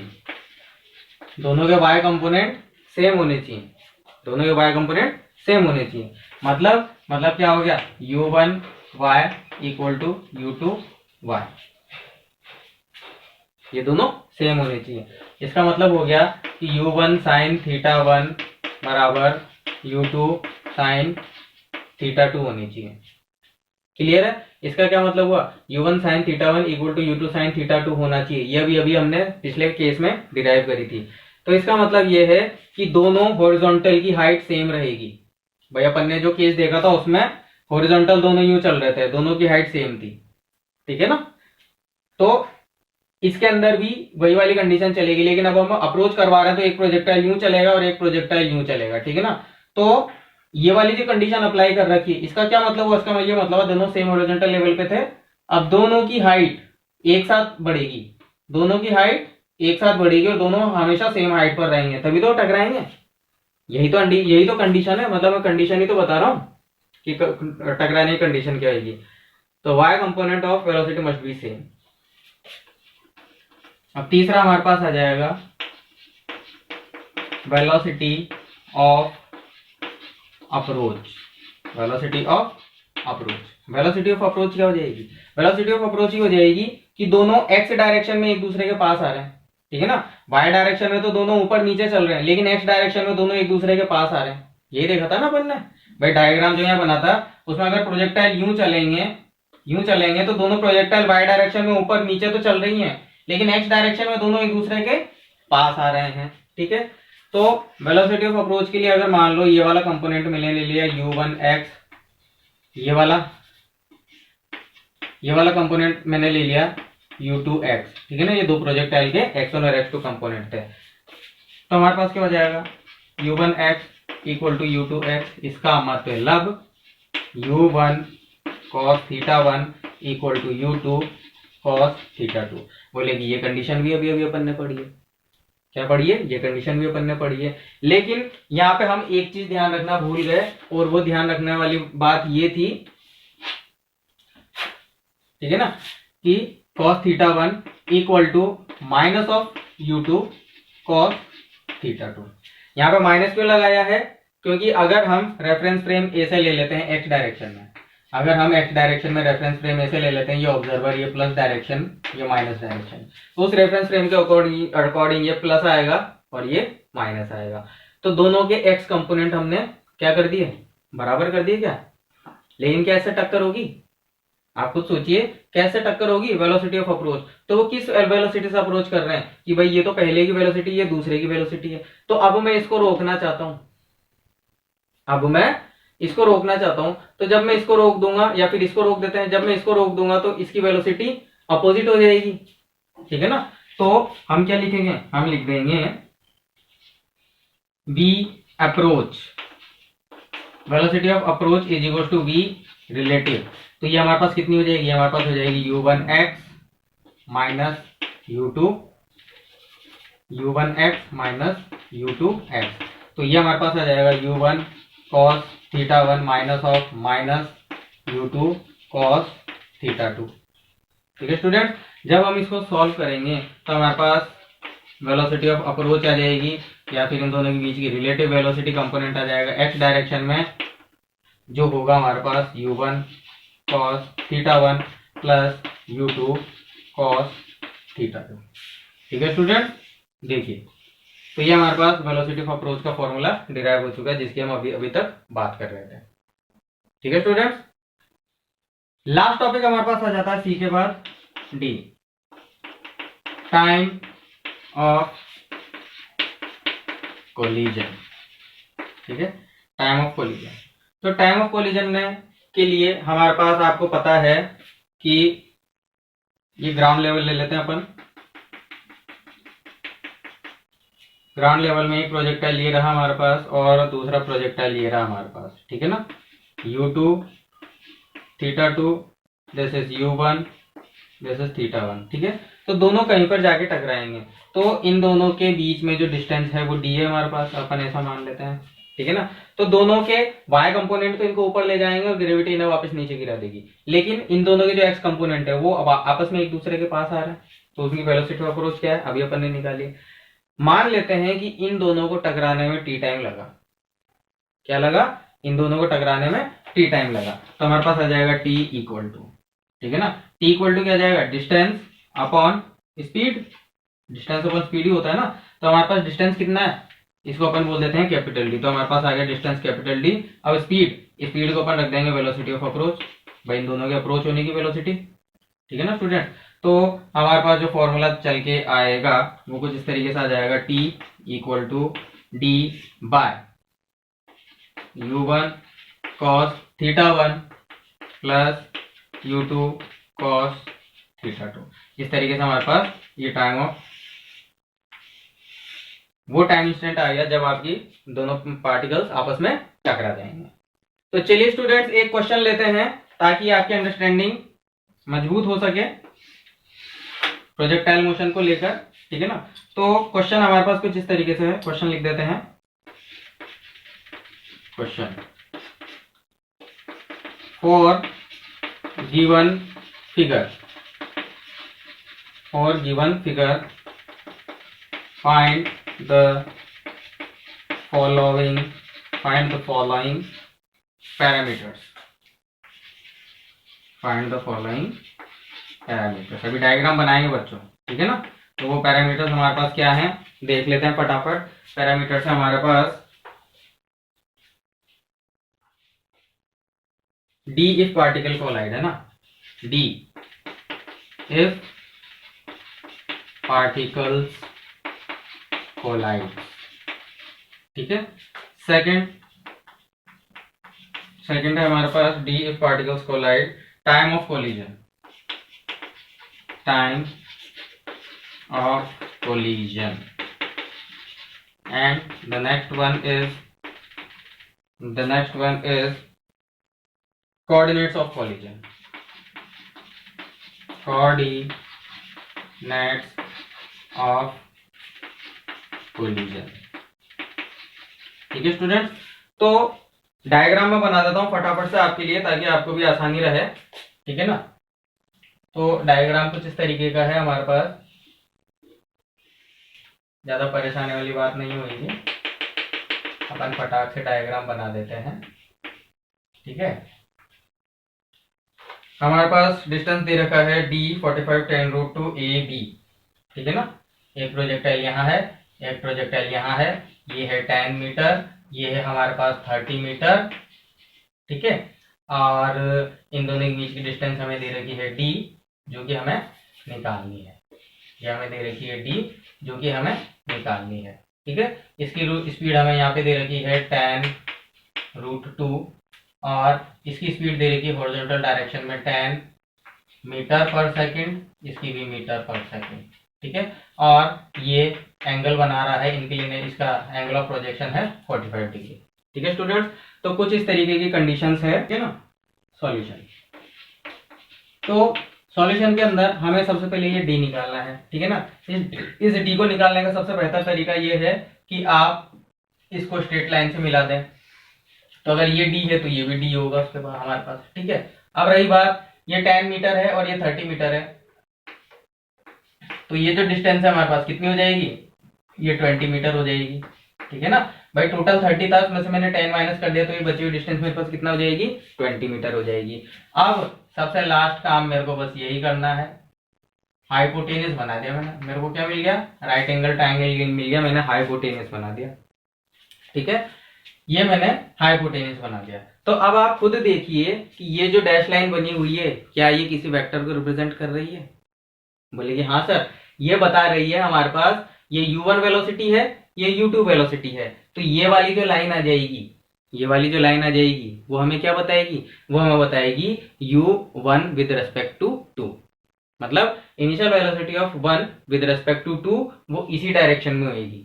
दोनों के y कंपोनेंट सेम होने चाहिए, दोनों के y कंपोनेंट सेम होने चाहिए, मतलब क्या हो गया, u1 y equal to u2 y, ये दोनों सेम होने चाहिए। इसका मतलब हो गया कि u1 sin θ1 बराबर u2 sin θ2 होनी चाहिए। क्लियर है? इसका क्या मतलब हुआ, u1 sin θ1 equal to u2 sin θ2 होना चाहिए, ये अभी हमने पिछले केस में डिराइव करी थी। तो इसका मतलब ये है कि दोनों हॉरिजॉन्टल की हाइट सेम रहेगी। भाई अपन ने जो केस देखा था उसमें हॉरिजॉन्टल दोनों यूं चल रहे थे, दोनों की हाइट सेम थी। ठीक है ना, तो इसके अंदर भी वही वाली कंडीशन चलेगी, लेकिन अब हम अप्रोच करवा रहे हैं तो एक प्रोजेक्टाइल यूं चलेगा और एक प्रोजेक्टाइल यूं चलेगा, ठीक है ना। तो ये वाली जो कंडीशन अप्लाई कर रखी है, इसका क्या मतलब हुआ, इसका ये मतलब दोनों सेम हॉरिजॉन्टल लेवल पे थे। अब दोनों की हाइट एक साथ बढ़ेगी, दोनों की हाइट एक साथ बढ़ेगी और दोनों हमेशा सेम हाइट पर रहेंगे, तभी तो टकराएंगे। यही तो कंडीशन है, मतलब मैं कंडीशन ही तो बता रहा हूं कि टकराने की कंडीशन क्या आएगी। तो y component of velocity must be same. अब तीसरा हमारे पास आ जाएगा velocity of approach. Velocity of approach, velocity of approach क्या हो जाएगी, वेलोसिटी ऑफ अप्रोच ही हो जाएगी कि दोनों x डायरेक्शन में एक दूसरे के पास आ रहे हैं, ठीक है ना। y डायरेक्शन में तो दोनों ऊपर नीचे चल रहे हैं, लेकिन x डायरेक्शन में दोनों एक दूसरे के पास आ रहे हैं। यही देखा था ना अपन ने भाई, डायग्राम जो यहाँ बना था उसमें अगर प्रोजेक्टाइल यूं चलेंगे तो दोनों प्रोजेक्टाइल y डायरेक्शन में ऊपर नीचे तो चल रही हैं, लेकिन x डायरेक्शन में दोनों एक दूसरे के पास आ रहे हैं, ठीक है। तो वेलोसिटी ऑफ अप्रोच के लिए अगर मान लो ये वाला कंपोनेंट मैंने ले लिया u1x, ये वाला कंपोनेंट मैंने ले लिया u2x, ठीक है ना। ये दो प्रोजेक्टाइल के x1 और x2 कंपोनेंट थे। तो हमारे पास क्या हो जाएगा, u1x इक्वल टू u2x, इसका मतलब u1 cos θ1 equal to u2 cos θ2। बोलेगी ये कंडीशन भी अभी अपन ने पढ़ी है, क्या पढ़ी है, ये कंडीशन भी अपन ने पढ़ी है। लेकिन यहाँ पे हम एक चीज ध्यान रखना भूल गए, और वो ध्यान रखने वाली बात ये थी, ठीक है ना, कि cos θ1 equal to minus of u2 cos θ2। यहाँ पे माइनस क्यों लगाया है, क्योंकि अगर हम रेफरेंस फ्रेम ए से ले लेते हैं x डायरेक्शन में, अगर हम x डायरेक्शन में रेफरेंस फ्रेम ए से ले लेते हैं, ये ऑब्जर्वर, ये प्लस डायरेक्शन, ये माइनस डायरेक्शन, तो उस रेफरेंस फ्रेम के अकॉर्डिंग ये प्लस आएगा और ये माइनस आएगा। तो दोनों के x कंपोनेंट हमने क्या कर दिए, बराबर कर दिए क्या। लेकिन कैसे टक्कर होगी, आप खुद सोचिए कैसे टक्कर होगी, वेलोसिटी ऑफ अप्रोच। तो वो किस वेलोसिटी से अप्रोच कर रहे हैं कि भाई ये तो पहले की वेलोसिटी, ये दूसरे की वेलोसिटी है। तो अब मैं इसको रोकना चाहता हूं, तो जब मैं इसको रोक दूंगा, या फिर इसको रोक देते हैं, जब मैं इसको रोक दूंगा तो इसकी वेलोसिटी अपोजिट हो जाएगी, ठीक है ना। तो हम क्या लिखेंगे, हम लिख देंगे v approach, velocity of approach is equal to v relative. तो ये हमारे पास कितनी हो जाएगी, हमारे पास हो जाएगी u1x माइनस u2x। तो ये हमारे पास आ जाएगा u1 cos θ1 minus of u2 cos θ2, ठीक है स्टूडेंट। जब हम इसको सॉल्व करेंगे तो हमारे पास वेलोसिटी ऑफ अप्रोच आ जाएगी, या फिर इन दोनों के बीच की रिलेटिव वेलोसिटी कंपोनेंट आ जाएगा x डायरेक्शन में, जो होगा हमारे पास u1 cos θ1 plus u2 cos θ2, ठीक है स्टूडेंट। देखिए, तो ये हमारे पास वेलोसिटी ऑफ अप्रोच का फॉर्मूला डिराइव हो चुका है, जिसकी हम अभी तक बात कर रहे थे, ठीक है स्टूडेंट। लास्ट टॉपिक हमारे पास आ जाता है सी के बाद डी, टाइम ऑफ कोलिजन, ठीक है, टाइम ऑफ कोलिजन। तो टाइम ऑफ कोलिजन के लिए हमारे पास, आपको पता है कि ये ग्राउंड लेवल ले लेते हैं अपन, ग्राउंड लेवल में एक प्रोजेक्टाइल ये रहा हमारे पास और दूसरा प्रोजेक्टाइल ये रहा हमारे पास, ठीक है ना। u2 θ2, this is u1, this is θ1, ठीक है। तो दोनों कहीं पर जाके टकराएंगे, तो इन दोनों के बीच में जो डिस्टेंस है वो d है हमारे पास, अपन ऐसा मान लेते हैं, ठीक है ना। तो दोनों के y कंपोनेंट तो इनको ऊपर ले जाएंगे और ग्रेविटी इन्हें वापस नीचे गिरा देगी, लेकिन इन दोनों के जो x कंपोनेंट है वो अब आपस में एक दूसरे के पास आ रहे हैं, तो उसकी वेलोसिटी ऑफ अप्रोच क्या है, अभी अपन ने निकाली। मान लेते हैं कि इन दोनों को टकराने में t टाइम लगा, क्या लगा, इन दोनों को टकराने में t टाइम लगा। तो हमारे पास आ जाएगा t इक्वल टू, ठीक है ना, t इक्वल टू क्या आ जाएगा, distance upon speed, distance upon speed ही होता है ना। तो हमारे पास डिस्टेंस कितना है, इसको अपन बोल देते हैं कैपिटल डी, तो हमारे पास आ गया डिस्टेंस कैपिटल डी। अब स्पीड को अपन रख देंगे वेलोसिटी ऑफ अप्रोच, भाई इन दोनों के अप्रोच होने की वेलोसिटी, ठीक है ना स्टूडेंट। तो हमारे पास जो फॉर्मूला चल के आएगा वो कुछ इस तरीके से आ जाएगा, t equal to d by u1 cos θ1 plus u2 cos θ2। इस तरीके से हमारे पास ये टाइम ऑफ, वो टाइम इंस्टेंट आ गया जब आपकी दोनों पार्टिकल्स आपस में टकरा जाएंगे। तो चलिए स्टूडेंट्स एक क्वेश्चन लेते हैं ताकि आपकी अंडरस्टैंडिंग मजबूत हो सके प्रोजेक्टाइल मोशन को लेकर, ठीक है ना। तो क्वेश्चन हमारे पास कुछ इस तरीके से है, क्वेश्चन लिख देते हैं। Question for given figure, find the following parameters, अभी डायग्राम बनाएंगे बच्चों, ठीक है ना। तो वो पैरामीटर्स हमारे पास क्या हैं देख लेते हैं फटाफट। पैरामीटर्स है हमारे पास डी इफ पार्टिकल कोलाइड, है ना, डी इफ पार्टिकल्स कोलाइड, ठीक है। सेकंड है हमारे पास d if particles collide, time of collision, and the next one is coordinates of collision, ठीक है स्टूडेंट्स। तो डायग्राम में बना देता हूं फटाफट से आपके लिए ताकि आपको भी आसानी रहे, ठीक है ना। तो डायग्राम कुछ इस तरीके का है हमारे पास, ज्यादा परेशानी वाली बात नहीं होगी, अपन फटाक से डायग्राम बना देते हैं, ठीक है। हमारे पास डिस्टेंस दे रखा है d 45 10√2 AB, ठीक है ना। एक प्रोजेक्टाइल यहाँ है, एक प्रोजेक्टाइल यहाँ है, ये है 10 मीटर, ये है हमारे पास 30 मीटर, ठीक है। और इन दोनों के बीच की डिस्टेंस हमें दे रखी है d जो कि हमें निकालनी है, ये हमें दे रखी है d जो कि हमें निकालनी है, ठीक है। इसकी स्पीड हमें यहाँ पे दे रखी है 10√2 और इसकी स्पीड दे रखी है हॉरिजॉन्टल डायरेक्शन में 10 मीटर पर सेकंड, इसकी भी मीटर पर सेकंड, ठीक है। और ये एंगल बना रहा है इंक्लिनेशन, इसका एंगल ऑफ प्रोजेक्शन है 45 डिग्री, ठीक है स्टूडेंट्स। तो कुछ इस तरीके की कंडीशंस है, ठीक है ना। सॉल्यूशन, तो सॉल्यूशन के अंदर हमें सबसे पहले ये डी निकालना है, ठीक है ना। इस डी को निकालने का सबसे बेहतर तरीका ये है कि आप इसको स्ट्रेट लाइन से मिला दें। तो अगर ये डी है तो ये भी डी होगा उसके बाद हमारे पास, ठीक है। अब रही बात, ये 10 मीटर है और ये 30 मीटर है, तो ये जो डिस्टेंस है हमारे पास कितनी हो जाएगी, ये 20 मीटर हो जाएगी, ठीक है ना भाई। टोटल 30 था, उसमें से मैंने 10 माइनस कर दिया, तो ये बची हुई डिस्टेंस मेरे पास कितना हो जाएगी, 20 मीटर हो जाएगी। अब सबसे लास्ट काम मेरे को बस यही करना है, हाइपोटेनस बना दिया मैंने, मेरे को क्या मिल गया, राइट एंगल ट्रायंगल मिल गया, मैंने हाइपोटेनस बना दिया, ठीक है। ये मैंने हाइपोटेनस बना दिया। तो अब आप खुद देखिए कि ये जो डैश लाइन बनी हुई है क्या ये किसी वेक्टर को रिप्रेजेंट कर रही है, बोलेगी हाँ सर। ये बता रही है हमारे पास ये u1 वेलोसिटी है, ये u2 वेलोसिटी है, तो ये वाली जो लाइन आ जाएगी, ये वाली जो लाइन आ जाएगी वो हमें क्या बताएगी, वो हमें बताएगी u1 विद रेस्पेक्ट टू 2, मतलब initial velocity of 1 with respect to 2 वो इसी डायरेक्शन में होगी,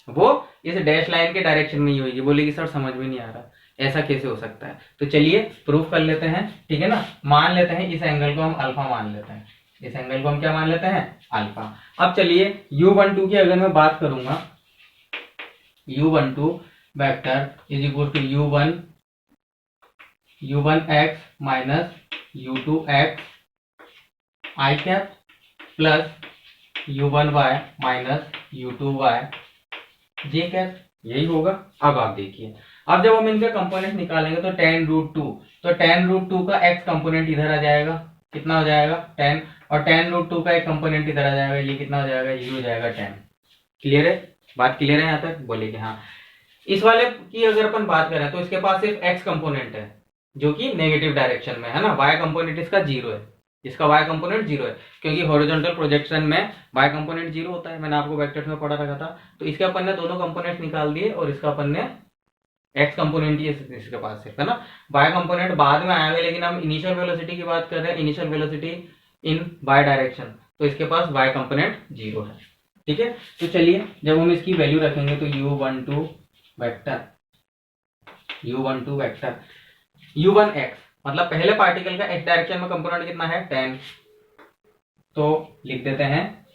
वो इस डैश लाइन के डायरेक्शन में ही होगी। बोलेगी सर समझ में नहीं आ रहा, ऐसा कैसे हो सकता है। तो चलिए प्रूफ कर लेते हैं, ठीक है ना। मान लेते हैं इस एंगल को हम अल्फा मान लेते हैं, इस एंगल को हम क्या मान लेते हैं, अल्फा। अब चलिए u12 की अगर मैं बात करूंगा, u12 vector is equal to u1x minus u2x i cap plus u1y minus u2y j cap, यही होगा। अब आप देखिए, अब जब हम इनके कंपोनेंट निकालेंगे तो 10√2, तो 10√2 का x कंपोनेंट इधर आ जाएगा, कितना हो जाएगा 10, और 10√2 का एक कंपोनेंट इधर आ जाएगा, ये कितना हो जाएगा, ये हो जाएगा 10। क्लियर है, बात क्लियर है यहाँ तक, बोलेगी हाँ। इस वाले की अगर अपन बात करें तो इसके पास सिर्फ x कंपोनेंट है जो कि नेगेटिव डायरेक्शन में है ना, y कंपोनेंट इसका 0 है, इसका y कंपोनेंट 0 है, क्योंकि हॉरिजॉन्टल प्रोजेक्शन में y कंपोनेंट 0 होता है, मैंने आपको वेक्टर्स में पढ़ा रखा था। तो इसके अपन ने दोनों कंपोनेंट निकाल दिए और इसका अपन ने x कंपोनेंट ही इसके पास है ना, y कंपोनेंट बाद में आएगा, लेकिन हम इनिशियल वेलोसिटी की बात कर रहे हैं, initial velocity in y direction. तो इसके पास y कंपोनेंट 0 है। ठीक है, तो चलिए जब हम इसकी वैल्यू रखेंगे तो u12 वेक्टर u1x मतलब पहले पार्टिकल का x डायरेक्शन में कंपोनेंट कितना है 10, तो लिख देते हैं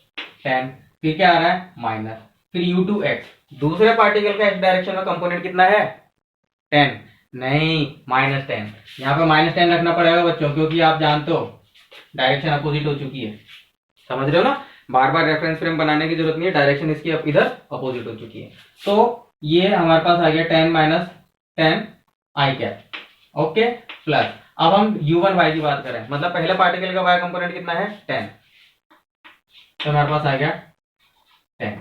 10। फिर क्या आ रहा है माइनस, फिर u2x दूसरे पार्टिकल का x डायरेक्शन में कंपोनेंट कितना है 10, नहीं -10। यहाँ पे -10 रखना पड़ेगा बच्चों, क्योंकि आप जानते हो डायरेक्शन अपोजिट हो चुकी है। समझ रहे हो ना, बार बार रेफरेंस फ्रेम बनाने की जरूरत नहीं है, डायरेक्शन इसकी अब इधर अपोजिट हो चुकी है। तो ये हमारे पास आ गया 10 - 10 आई कैप। ओके, प्लस अब हम u1y की बात करें, मतलब पहले पार्टिकल का y कंपोनेंट कितना है 10, तो हमारे पास आ गया 10।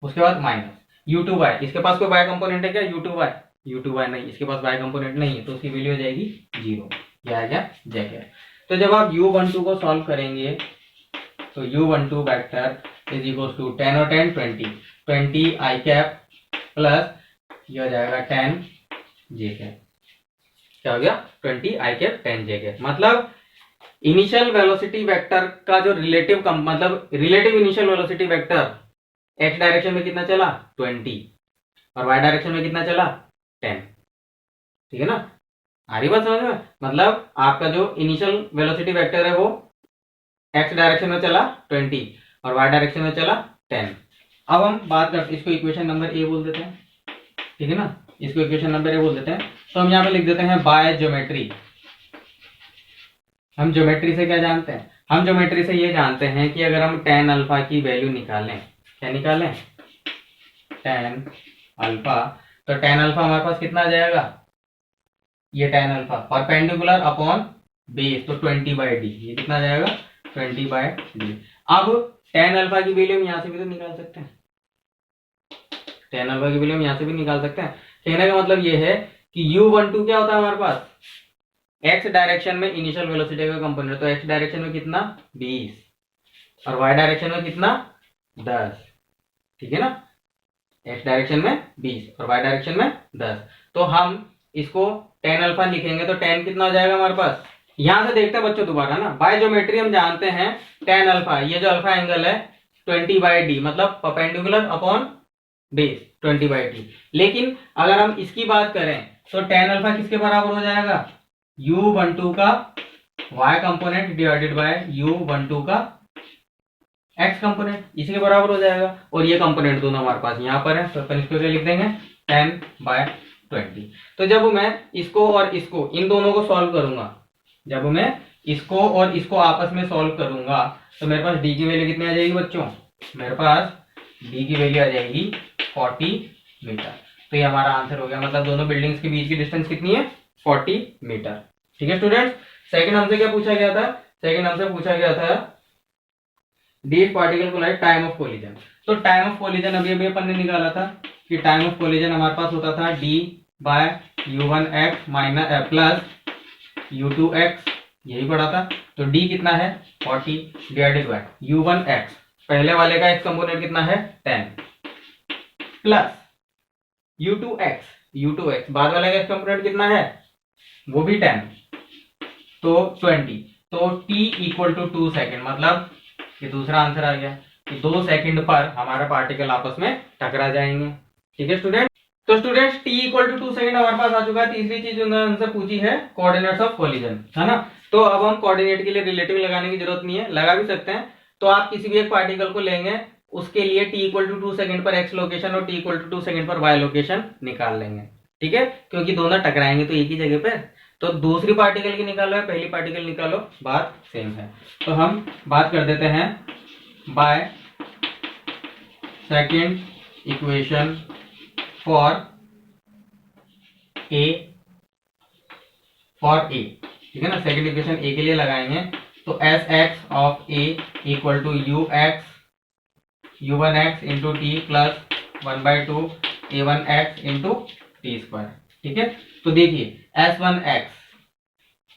उसके बाद माइनस u2y, इसके पास कोई y कंपोनेंट है क्या u2y नहीं, इसके पास y कंपोनेंट नहीं है, तो उसकी वैल्यू हो जाएगी 0। यह आ गया जैकेट। तो जब आप u12 को सॉल्व करेंगे तो u12 vector is equal to 10 और 10 20 आई कैप प्लस ये हो जाएगा 10 जे कैप। क्या हो गया 20 आई कैप 10 जे कैप। मतलब इनिशियल वेलोसिटी वेक्टर का जो मतलब relative initial velocity vector x direction में कितना चला 20 और y डायरेक्शन में कितना चला 10। ठीक है ना, आ रही बात समझ में। मतलब आपका जो इनिशियल वेलोसिटी वेक्टर है वो x डायरेक्शन में चला 20 और y डायरेक्शन में चला 10। अब हम बात करते, इसको इक्वेशन नंबर ए बोल देते हैं। ठीक है ना, इसको इक्वेशन नंबर ए बोल देते हैं। तो हम यहाँ पे लिख देते हैं बाय ज्योमेट्री। हम ज्योमेट्री से क्या जानते हैं, हम ज्योमेट्री से ये जानते हैं कि अगर हम tan अल्फा की वैल्यू निकालें, क्या निकालें tan अल्फा, तो tan अल्फा हमारे पास कितना आ जाएगा, ये tan alpha perpendicular upon base, तो 20/d, ये कितना आ जाएगा 20/d। अब tan अल्फा की वैल्यू हम यहाँ से भी तो निकाल सकते हैं, tan अल्फा की वैल्यू हम यहाँ से भी निकाल सकते हैं। कहने का मतलब ये है कि u12 क्या होता है हमारे पास x डायरेक्शन में इनिशियल वेलोसिटी का कंपोनेंट, तो x डायरेक्शन में कितना 20 और y डायरेक्शन में कितना 10। ठीक है ना, x डायरेक्शन में 20 और y डायरेक्शन में 10। तो हम इसको tan अल्फा लिखेंगे तो tan कितना हो जाएगा हमारे पास, यहां से देखते हैं बच्चों दोबारा ना, बाय ज्योमेट्री हम जानते हैं tan अल्फा, ये जो अल्फा एंगल है 20/d मतलब परपेंडिकुलर अपॉन बेस 20/d। लेकिन अगर हम इसकी बात करें तो tan अल्फा किसके बराबर हो जाएगा, u12 का y component divided by u12 का x कंपोनेंट, इसी के बराबर हो जाएगा। और ये कंपोनेंट दोनों हमारे पास यहाँ पर है, तो अपन इसको क्या लिख देंगे 10/20। तो जब मैं इसको और इसको इन दोनों को सॉल्व करूंगा, जब मैं इसको और इसको आपस में सॉल्व करूंगा तो मेरे पास d की वैल्यू कितनी आ जाएगी बच्चों, मेरे पास d की वैल्यू आ जाएगी 40 मीटर। तो ये हमारा आंसर हो गया, मतलब दोनों बिल्डिंग्स के बीच की डिस्टेंस कितनी है 40 मीटर। ठीक है स्टूडेंट्स, सेकंड हमसे क्या पूछा गया था, सेकंड हमसे पूछा गया था the particle collide time of collision. तो टाइम ऑफ कोलिजन अभी अभी अपन ने निकाला था कि टाइम ऑफ कोलिजन हमारे पास होता था d/u1x माइनस प्लस u2x, यही पढ़ा था। तो d कितना है 40 डिवाइडेड बाय u1x, पहले वाले का x कंपोनेंट कितना है 10 प्लस u2x बाद वाले का x कंपोनेंट कितना है वो भी 10, तो 20, तो t इक्वल टू 2 सेकेंड, मतलब ये दूसरा आंसर आ गया कि 2 सेकंड पर हमारा पार्टिकल आपस में टकरा जाएंगे। ठीक है स्टूडेंट, तो students t equal to 2 second हमारे पास आ चुका है। तीसरी चीज उन्होंने हमसे पूछी है कोऑर्डिनेट्स ऑफ कोलिजन, है ना। तो अब हम कोऑर्डिनेट के लिए रिलेटिव लगाने की जरूरत नहीं है, लगा भी सकते हैं। तो आप किसी भी एक पार्टिकल को लेंगे, उसके लिए t इक्वल टू 2 सेकंड पर x लोकेशन और t इक्वल टू 2 सेकंड पर y लोकेशन निकाल लेंगे। ठीक है, क्योंकि दोनों टकराएंगे तो एक ही जगह पे, तो दूसरी पार्टिकल की निकालो या पहली पार्टिकल निकालो, बात सेम है। तो हम बात कर देते हैं by second equation for a, ठीक है ना। सेकेंड इक्वेशन ए के लिए लगाएंगे तो s x of a equal to u1x into t plus 1/2 a1x into t square. ठीक है, तो देखिए s1x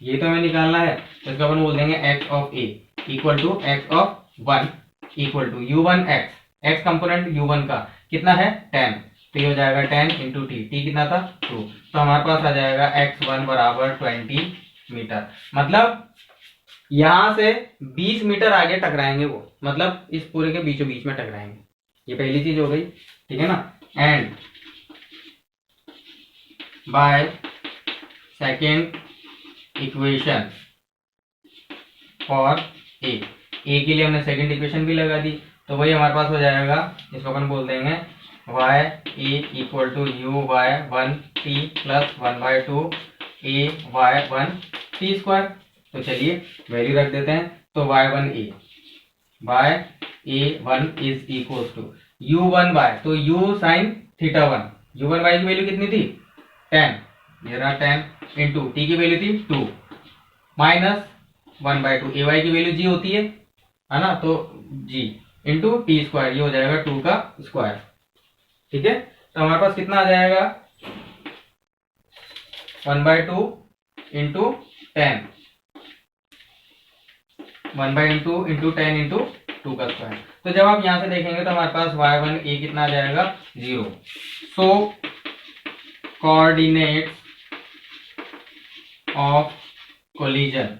ये तो हमें निकालना है, तो इसका अपन बोल देंगे x of a equal to x of 1 equal to u1x, x component u1 का कितना है 10, तो ये हो जाएगा 10 इंटू टी, टी कितना था 2, तो हमारे पास आ जाएगा x1 बराबर 20 मीटर। मतलब यहां से 20 मीटर आगे टकराएंगे वो, मतलब इस पूरे के बीचों बीच में टकराएंगे। ये पहली चीज हो गई, ठीक है ना। And by second equation for a के लिए हमने सेकेंड इक्वेशन भी लगा दी, तो वही हमारे पास हो जाएगा, इसको अपन बोल देंगे y a equal to u y 1t plus 1/2 a y 1t square. तो चलिए वैल्यू रख देते हैं। तो y1 a by a1 is equal to u1 by, तो u sine theta 1, u1 by की वैल्यू कितनी थी 10, ये रहा 10 इंटू t की वैल्यू थी 2 माइनस 1/2 ay की वैल्यू g होती है ना, तो g इंटू टी स्क्वायर, ये हो जाएगा 2 का स्क्वायर। ठीक है, तो हमारे पास कितना आ जाएगा 1/2 इंटू 10, 1/2 इंटू 10 इंटू 2 का स्क्वायर। तो जब आप यहां से देखेंगे तो हमारे पास y1 a कितना आ जाएगा 0। So coordinates of collision,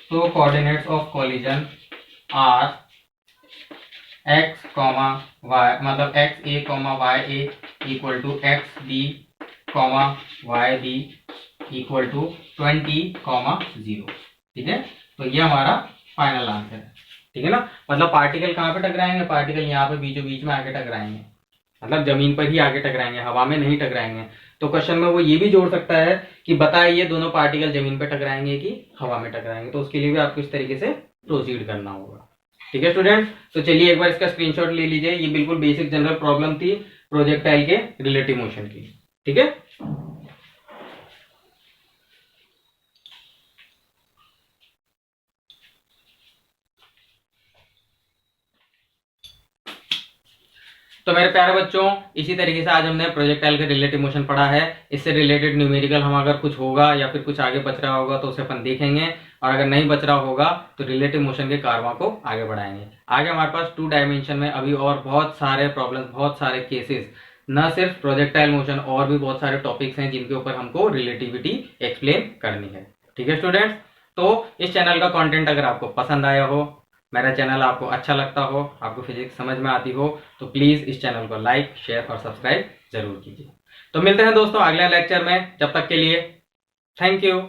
so coordinates of collision are x comma y, मतलब x a comma y a equal to x b comma y b equal to 20 comma 0। ठीक है, तो ये हमारा फाइनल आंसर है। ठीक है ना, मतलब पार्टिकल कहाँ पे टकराएंगे, पार्टिकल यहाँ पे बीचों बीच में आके टकराएंगे, मतलब जमीन पर ही आगे टकराएंगे, हवा में नहीं टकराएंगे। तो क्वेश्चन में वो ये भी जोड़ सकता है कि बताइए दोनों पार्टिकल जमीन पे टकराएंगे कि हवा में टकराएंगे, तो उसके लिए भी आपको इस तरीके से प्रोसीड करना होगा। ठीक है स्टूडेंट, तो चलिए एक बार इसका स्क्रीनशॉट ले लीजिए। ये बिल्कुल बेसिक जनरल प्रॉब्लम थी प्रोजेक्टाइल के रिलेटिव मोशन की। ठीक है, तो मेरे प्यारे बच्चों, इसी तरीके से आज हमने प्रोजेक्टाइल के रिलेटिव मोशन पढ़ा है। इससे रिलेटेड न्यूमेरिकल हम अगर कुछ होगा या फिर कुछ आगे बच रहा होगा तो उसे अपन देखेंगे, और अगर नहीं बच रहा होगा तो रिलेटिव मोशन के कारवा को आगे बढ़ाएंगे। आगे हमारे पास 2 डायमेंशन में अभी और बहुत सारे प्रॉब्लम्स, बहुत सारे केसेस, न सिर्फ प्रोजेक्टाइल मोशन, और भी बहुत सारे टॉपिक्स हैं जिनके ऊपर हमको रिलेटिविटी एक्सप्लेन करनी है। ठीक है स्टूडेंट्स, तो इस चैनल का कंटेंट अगर आपको पसंद आया हो, मेरा चैनल आपको अच्छा लगता हो, आपको फिजिक्स समझ में आती हो, तो प्लीज इस चैनल को लाइक, शेयर और सब्सक्राइब जरूर कीजिए। तो मिलते हैं दोस्तों अगले लेक्चर में, जब तक के लिए थैंक यू।